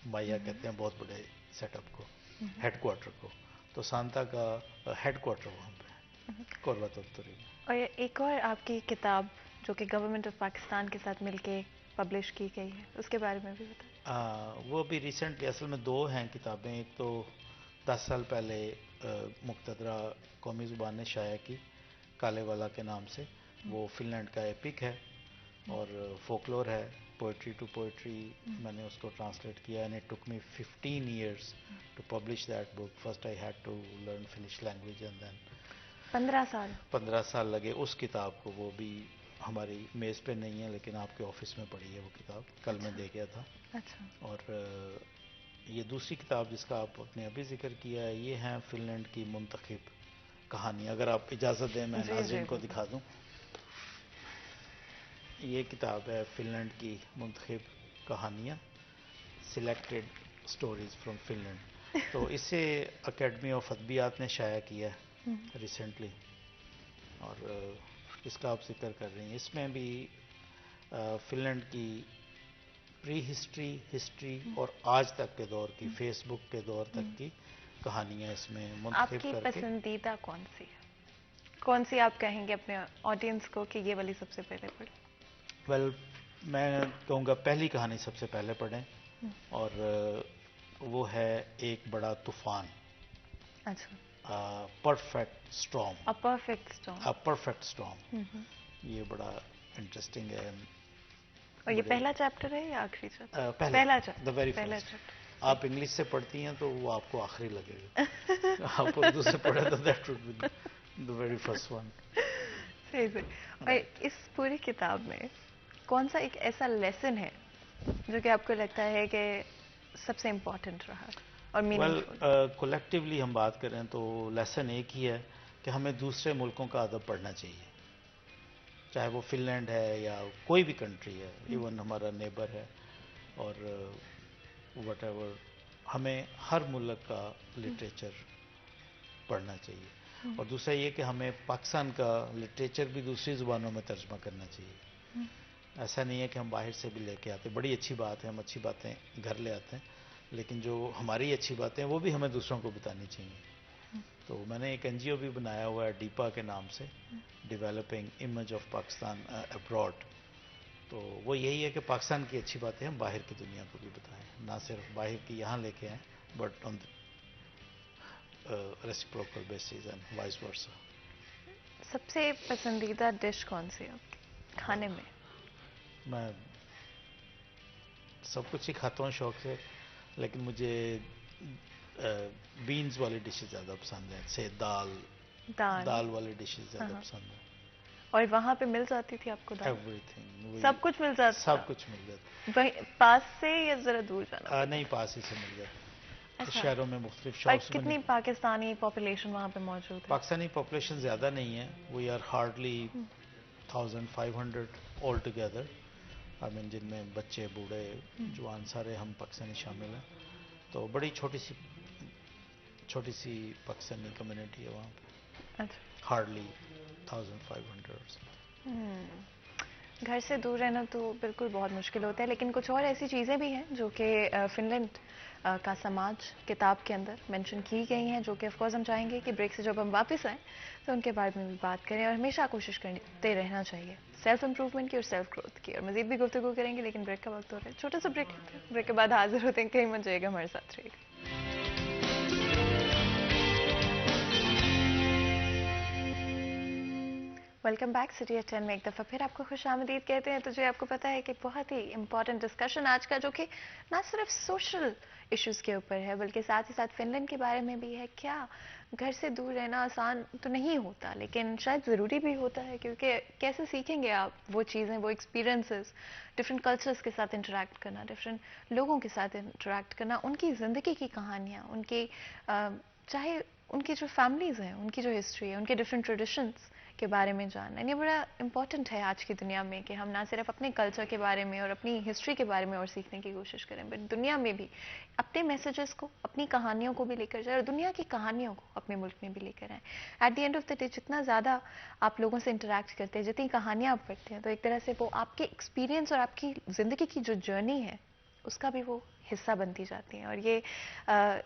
کہتے ہیں بہت بڑے سیٹ اپ کو، ہیڈ کوارٹر کو. تو سانتا کا ہیڈ کوارٹر وہاں پہ ہے، کوروا تنتوری میں. اور ایک اور آپ کی کتاب جو کہ گورنمنٹ آف پاکستان کے ساتھ مل کے پبلش کی گئی ہے، اس کے بارے میں بھی بتائیں. وہ بھی ریسنٹلی، اصل میں 2 ہیں کتابیں. ایک تو 10 سال پہلے مقتدرہ قومی زبان نے شائع کی، کالے والا کے نام سے. وہ فن لینڈ کا ایپک ہے اور فولکلور ہے، پوئٹری ٹو پوئٹری. میں نے اس کو ٹرانسلیٹ کیا، and it took me 15 years to publish that book. First I had to learn Finnish language and then 15 سال لگے اس کتاب کو. وہ بھی ہماری میز پہ نہیں ہے، لیکن آپ کے آفس میں پڑی ہے وہ کتاب. کل میں دے گیا تھا. اچھا. اور یہ دوسری کتاب جس کا آپ نے ابھی ذکر کیا ہے، یہ ہیں فن لینڈ کی منتخب کہانی. اگر آپ اجازت دیں میں ناظرین کو دکھا دوں. یہ کتاب ہے فن لینڈ کی منتخب کہانیاں، selected stories from Finland. تو اسے اکیڈمی آف ادبیات نے شائع کیا ہے ریسنٹلی، اور اس کا آپ ذکر کر رہی ہیں. اس میں بھی فن لینڈ کی پری ہسٹری اور آج تک کے دور کی، فیس بک کے دور تک کی کہانیاں اس میں منتخب کر کے. آپ کی پسندیدہ کون سی ہے؟ کون سی آپ کہیں گے اپنے آڈینس کو کہ یہ والی سب سے پہلے پڑھیں؟ ویل، میں کہوں گا پہلی کہانی سب سے پہلے پڑھیں، اور وہ ہے ایک بڑا طوفان. اچھا. Perfect storm. Perfect storm. یہ بڑا انٹرسٹنگ ہے. اور یہ پہلا چیپٹر ہے یا آخری چیپٹر؟ پہلا چیپٹر. آپ انگلش سے پڑھتی ہیں تو وہ آپ کو آخری لگے گا. آپ اردو سے پڑھیں تو that would be the very first one. صحیح. اور اس پوری کتاب میں کون سا ایک ایسا لیسن ہے جو کہ آپ کو لگتا ہے کہ سب سے امپورٹنٹ رہا اور میننگ فل؟ کولیکٹیولی ہم بات کریں تو لیسن ایک ہی ہے کہ ہمیں دوسرے ملکوں کا ادب پڑھنا چاہیے، چاہے وہ فن لینڈ ہے یا کوئی بھی کنٹری ہے، ایون ہمارا نیبر ہے. اور وٹ ایور، ہمیں ہر ملک کا لٹریچر پڑھنا چاہیے. اور دوسرا یہ کہ ہمیں پاکستان کا لٹریچر بھی دوسری زبانوں میں ترجمہ کرنا چاہیے. ایسا نہیں ہے کہ ہم باہر سے بھی لے کے آتے، بڑی اچھی بات ہے، ہم اچھی باتیں گھر لے آتے ہیں، لیکن جو ہماری اچھی باتیں ہیں وہ بھی ہمیں دوسروں کو بتانی چاہیے. تو میں نے ایک NGO بھی بنایا ہوا ہے ڈیپا کے نام سے، developing image of Pakistan abroad. تو وہ یہی ہے کہ پاکستان کی اچھی باتیں ہم باہر کی دنیا کو بھی بتائیں، نہ صرف باہر کی یہاں لے کے آئیں، but reciprocal basis and vice versa. سب سے پسندیدہ ڈش کون سی ہے آپ کی کھانے میں؟ میں سب کچھ ہی کھاتا ہوں شوق سے، لیکن مجھے بینز والی ڈشز زیادہ پسند ہیں، سے دال والی ڈشز زیادہ پسند ہیں. اور وہاں پہ مل جاتی تھی آپ کو دال؟ ایوری تھنگ، سب کچھ مل جاتا؟ سب کچھ مل جاتا. وہیں پاس سے یا ذرا دور جانا؟ نہیں، پاس ہی سے مل جاتا. اچھا. شہروں میں مختلف اور شاپس میں. کتنی پاکستانی پاپولیشن وہاں پہ موجود ہے؟ پاکستانی پاپولیشن زیادہ نہیں ہے، we are hardly 1500 all together. I mean جن میں بچے بوڑھے جوان سارے ہم پاکستانی شامل ہیں. تو بڑی چھوٹی سی پاکستانی کمیونٹی ہے وہاں پہ. اچھا. ہارڈلی 1500. گھر سے دور رہنا تو بالکل بہت مشکل ہوتا ہے، لیکن کچھ اور ایسی چیزیں بھی ہیں جو کہ فن لینڈ کا سماج کتاب کے اندر مینشن کی گئی ہیں، جو کہ آف کورس ہم چاہیں گے کہ بریک سے جب ہم واپس آئیں تو ان کے بارے میں بھی بات کریں، اور ہمیشہ کوشش کرتے رہنا چاہیے سیلف امپروومنٹ کی اور سیلف گروتھ کی. اور مزید بھی گفتگو کریں گے، لیکن بریک کا وقت ہو رہا ہے. چھوٹا سا بریک لیتے ہیں، بریک کے بعد حاضر ہوتے ہیں. کہیں مت جائے گا، ہمارے ساتھ رہے گا. Welcome back. سٹی ایٹ 10 میں ایک دفعہ پھر آپ کو خوش آمدید کہتے ہیں. تو جو آپ کو پتا ہے کہ بہت ہی امپورٹنٹ ڈسکشن آج کا، جو کہ نہ صرف سوشل ایشوز کے اوپر ہے بلکہ ساتھ ہی ساتھ فن لینڈ کے بارے میں بھی ہے. کیا گھر سے دور رہنا آسان تو نہیں ہوتا، لیکن شاید ضروری بھی ہوتا ہے، کیونکہ کیسے سیکھیں گے آپ وہ چیزیں، وہ ایکسپیرینسز، ڈفرینٹ کلچرز کے ساتھ انٹریکٹ کرنا، ڈفرینٹ لوگوں کے ساتھ انٹریکٹ کرنا، ان کی زندگی کی کہانیاں، ان کی چاہے ان کی جو فیملیز ہیں، ان کی جو ہسٹری ہے، ان کے ڈفرینٹ ٹریڈیشنز کے بارے میں جاننا. یہ بڑا امپورٹنٹ ہے آج کی دنیا میں کہ ہم نہ صرف اپنے کلچر کے بارے میں اور اپنی ہسٹری کے بارے میں اور سیکھنے کی کوشش کریں، بٹ دنیا میں بھی اپنے میسیجز کو، اپنی کہانیوں کو بھی لے کر جائیں، اور دنیا کی کہانیوں کو اپنے ملک میں بھی لے کر آئیں. At the end of the day جتنا زیادہ آپ لوگوں سے انٹریکٹ کرتے ہیں، جتنی کہانیاں آپ پڑھتے ہیں، تو ایک طرح سے وہ آپ کے ایکسپیرینس اور آپ کی زندگی کی جو جرنی ہے اس کا بھی وہ حصہ بنتی جاتی ہیں. اور یہ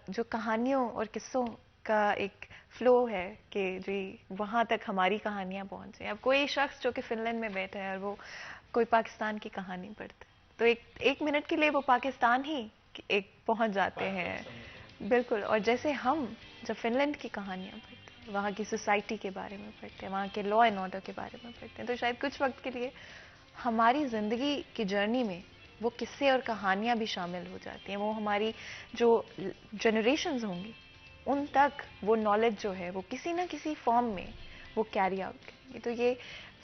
جو کہانیوں اور قصوں کا ایک فلو ہے کہ جی وہاں تک ہماری کہانیاں پہنچیں. اب کوئی شخص جو کہ فن لینڈ میں بیٹھا ہے اور وہ کوئی پاکستان کی کہانی پڑھتا ہے، تو ایک منٹ کے لیے وہ پاکستان ہی ایک پہنچ جاتے ہیں. بالکل. اور جیسے ہم جب فن لینڈ کی کہانیاں پڑھتے ہیں، وہاں کی سوسائٹی کے بارے میں پڑھتے ہیں، وہاں کے لا اینڈ آرڈر کے بارے میں پڑھتے ہیں، تو شاید کچھ وقت کے لیے ہماری زندگی کی جرنی میں وہ قصے اور کہانیاں بھی شامل ہو جاتی ہیں. وہ ہماری جو جنریشنز ہوں گی ان تک وہ نالج جو ہے وہ کسی نہ کسی فارم میں وہ کیری آؤٹ کریں گے. تو یہ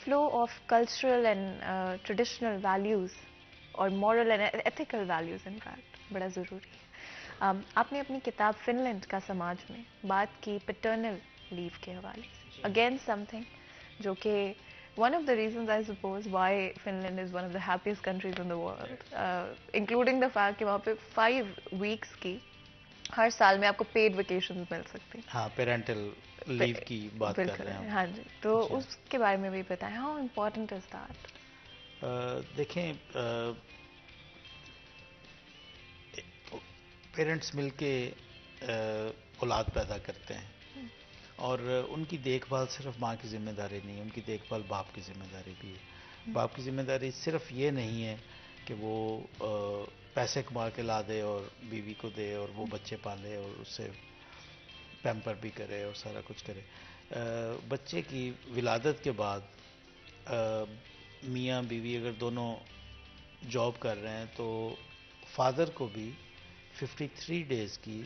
flow of cultural and traditional values اور moral and ethical values in fact بڑا ضروری ہے. آپ نے اپنی کتاب فن لینڈ کا سماج میں بات کی پیٹرنل لیو کے حوالے سے، اگین سم تھنگ جو کہ one of the reasons I suppose why Finland is one of the happiest countries in the world, including the fact کہ وہاں پہ 5 weeks کی ہر سال میں آپ کو پیڈ ویکیشنز مل سکتی. ہاں، پیرنٹل لیو کی بات کر رہے ہیں. ہاں جی، تو اس کے بارے میں بھی بتائیں. How important is that? دیکھیں، پیرنٹس مل کے اولاد پیدا کرتے ہیں، اور ان کی دیکھ بھال صرف ماں کی ذمہ داری نہیں ہے، ان کی دیکھ بھال باپ کی ذمہ داری بھی ہے. باپ کی ذمہ داری صرف یہ نہیں ہے کہ وہ پیسے کما کے لا دے اور بیوی کو دے اور وہ بچے پالے اور اس سے پیمپر بھی کرے اور سارا کچھ کرے. بچے کی ولادت کے بعد میاں بیوی اگر دونوں جاب کر رہے ہیں تو فادر کو بھی 53 ڈیز کی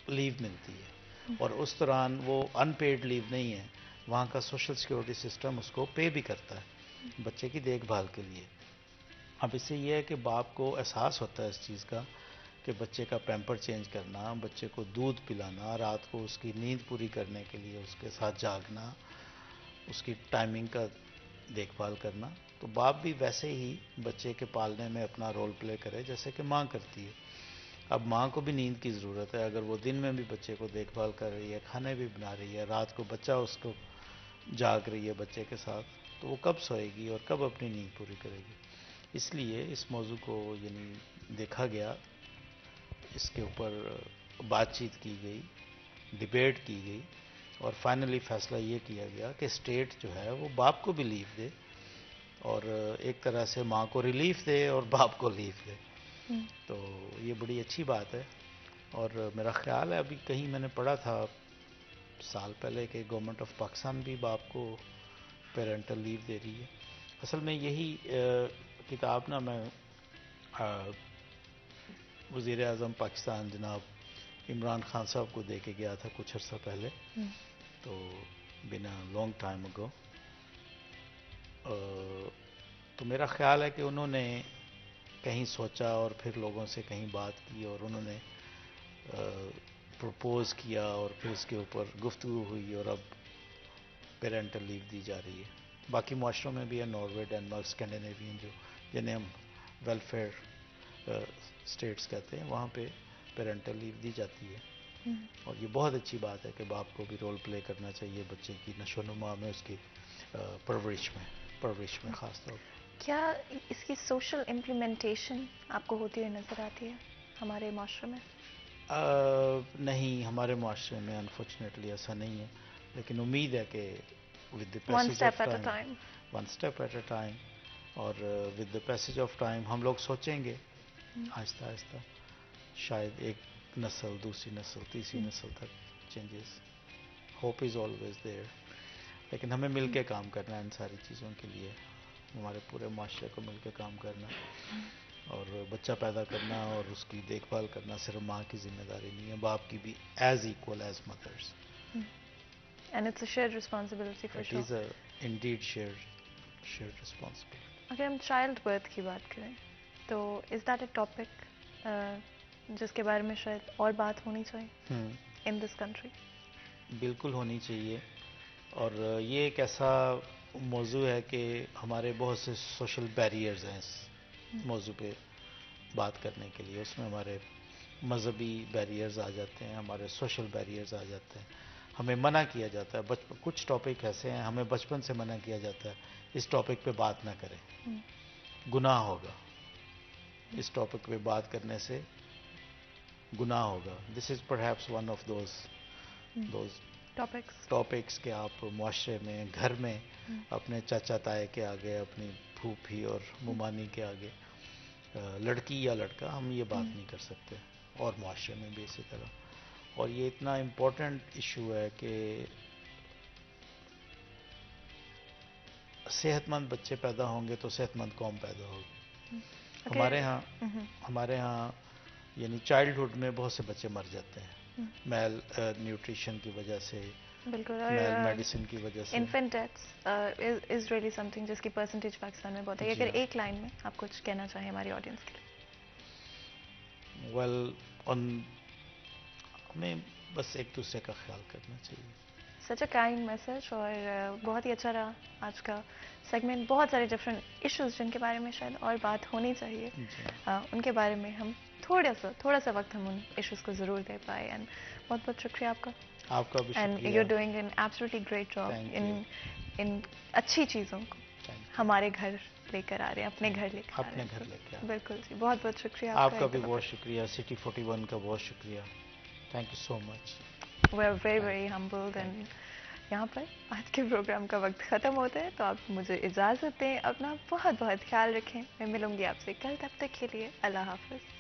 لیو ملتی ہے، اور اس دوران وہ ان پیڈ لیو نہیں ہے، وہاں کا سوشل سیکیورٹی سسٹم اس کو پے بھی کرتا ہے بچے کی دیکھ بھال کے لیے. اب اس سے یہ ہے کہ باپ کو احساس ہوتا ہے اس چیز کا کہ بچے کا پیمپر چینج کرنا، بچے کو دودھ پلانا، رات کو اس کی نیند پوری کرنے کے لیے اس کے ساتھ جاگنا، اس کی ٹائمنگ کا دیکھ بھال کرنا. تو باپ بھی ویسے ہی بچے کے پالنے میں اپنا رول پلے کرے جیسے کہ ماں کرتی ہے. اب ماں کو بھی نیند کی ضرورت ہے. اگر وہ دن میں بھی بچے کو دیکھ بھال کر رہی ہے، کھانے بھی بنا رہی ہے، رات کو بچہ اس کو جاگ رہی ہے بچے کے ساتھ، تو وہ کب سوئے گی اور کب اپنی نیند پوری کرے گی؟ اس لیے اس موضوع کو یعنی دیکھا گیا، اس کے اوپر بات چیت کی گئی، ڈیبیٹ کی گئی، اور فائنلی فیصلہ یہ کیا گیا کہ اسٹیٹ جو ہے وہ باپ کو بھی لیو دے، اور ایک طرح سے ماں کو ریلیف دے اور باپ کو لیو دے. تو یہ بڑی اچھی بات ہے، اور میرا خیال ہے ابھی کہیں میں نے پڑھا تھا سال پہلے کہ گورنمنٹ آف پاکستان بھی باپ کو پیرنٹل لیو دے رہی ہے. اصل میں یہی کتاب نا میں وزیر اعظم پاکستان جناب عمران خان صاحب کو دے کے گیا تھا کچھ عرصہ پہلے. تو بنا لانگ ٹائم اگو. تو میرا خیال ہے کہ انہوں نے کہیں سوچا اور پھر لوگوں سے کہیں بات کی اور انہوں نے پرپوز کیا اور پھر اس کے اوپر گفتگو ہوئی اور اب پیرنٹل لیو دی جا رہی ہے. باقی معاشروں میں بھی ہے ناروے ڈینمارک اسکینڈینیوین جو جنہیں ہم ویلفیئر اسٹیٹس کہتے ہیں وہاں پہ پیرنٹل لیو دی جاتی ہے. اور یہ بہت اچھی بات ہے کہ باپ کو بھی رول پلے کرنا چاہیے بچے کی نشو و نما میں اس کی پرورش میں خاص طور پر. کیا اس کی سوشل امپلیمنٹیشن آپ کو ہوتی ہوئی نظر آتی ہے ہمارے معاشرے میں؟ نہیں، ہمارے معاشرے میں انفارچونیٹلی ایسا نہیں ہے، لیکن امید ہے کہ with the one passage of step at a time, time. One step at a time, اور with the passage of time ہم لوگ سوچیں گے آہستہ آہستہ، شاید ایک نسل دوسری نسل تیسری نسل تک changes. Hope is always there, لیکن ہمیں مل کے کام کرنا ہے ان ساری چیزوں کے لیے، ہمارے پورے معاشرے کو مل کے کام کرنا. اور بچہ پیدا کرنا اور اس کی دیکھ بھال کرنا صرف ماں کی ذمہ داری نہیں ہے، باپ کی بھی as equal as mothers. And it's a shared responsibility for it sure. Is a indeed shared responsibility. اگر ہم چائلڈ برتھ کی بات کریں تو از دیٹ اے ٹاپک جس کے بارے میں شاید اور بات ہونی چاہیے ان دس کنٹری؟ بالکل ہونی چاہیے، اور یہ ایک ایسا موضوع ہے کہ ہمارے بہت سے سوشل بیریئرز ہیں اس موضوع پہ بات کرنے کے لیے. اس میں ہمارے مذہبی بیریئرز آ جاتے ہیں، ہمارے سوشل بیریئرز آ جاتے ہیں. ہمیں منع کیا جاتا ہے کچھ ٹاپک ایسے ہیں ہمیں بچپن سے منع کیا جاتا ہے اس ٹاپک پہ بات نہ کریں، گناہ ہوگا، اس ٹاپک پہ بات کرنے سے گناہ ہوگا. This is perhaps one of those topics کہ آپ معاشرے میں گھر میں اپنے چاچا تائے کے آگے، اپنی پھوپھی اور ممانی کے آگے، لڑکی یا لڑکا، ہم یہ بات نہیں کر سکتے، اور معاشرے میں بھی اسی طرح. اور یہ اتنا امپورٹنٹ ایشو ہے کہ صحت مند بچے پیدا ہوں گے تو صحت مند قوم پیدا ہوگی. ہمارے ہاں یعنی چائلڈہڈ میں بہت سے بچے مر جاتے ہیں میل نیوٹریشن کی وجہ سے، بالکل. میل میڈیسن کی وجہ سے. Infinite deaths is really some thing جس کی پرسنٹیج پاکستان میں بہت ہے. اگر ایک لائن میں آپ کچھ کہنا چاہیں ہماری آڈینس کے لیے. ہمیں بس ایک دوسرے کا خیال کرنا چاہیے. سچ اے کائنڈ میسج. اور بہت ہی اچھا رہا آج کا سیگمنٹ. بہت سارے ڈفرینٹ ایشوز جن کے بارے میں شاید اور بات ہونی چاہیے، ان کے بارے میں ہم تھوڑا سا وقت ہم ان ایشوز کو ضرور دے پائے. اینڈ بہت بہت شکریہ آپ کا. آپ کا بھی شکریہ. And you are doing an absolutely great job ان اچھی چیزوں کو ہمارے گھر لے کر آ رہے ہیں، اپنے گھر لے کر آ رہے ہیں. اپنے گھر لے کے. بالکل جی، بہت بہت شکریہ آپ کا بھی بہت شکریہ. سٹی 41 کا بہت شکریہ. Thank you so much. We are very very humbled. And یہاں پر آج کے پروگرام کا وقت ختم ہوتا ہے، تو آپ مجھے اجازت دیں. اپنا بہت بہت خیال رکھیں. میں ملوں گی آپ سے کل، تب تک کے لیے اللہ حافظ.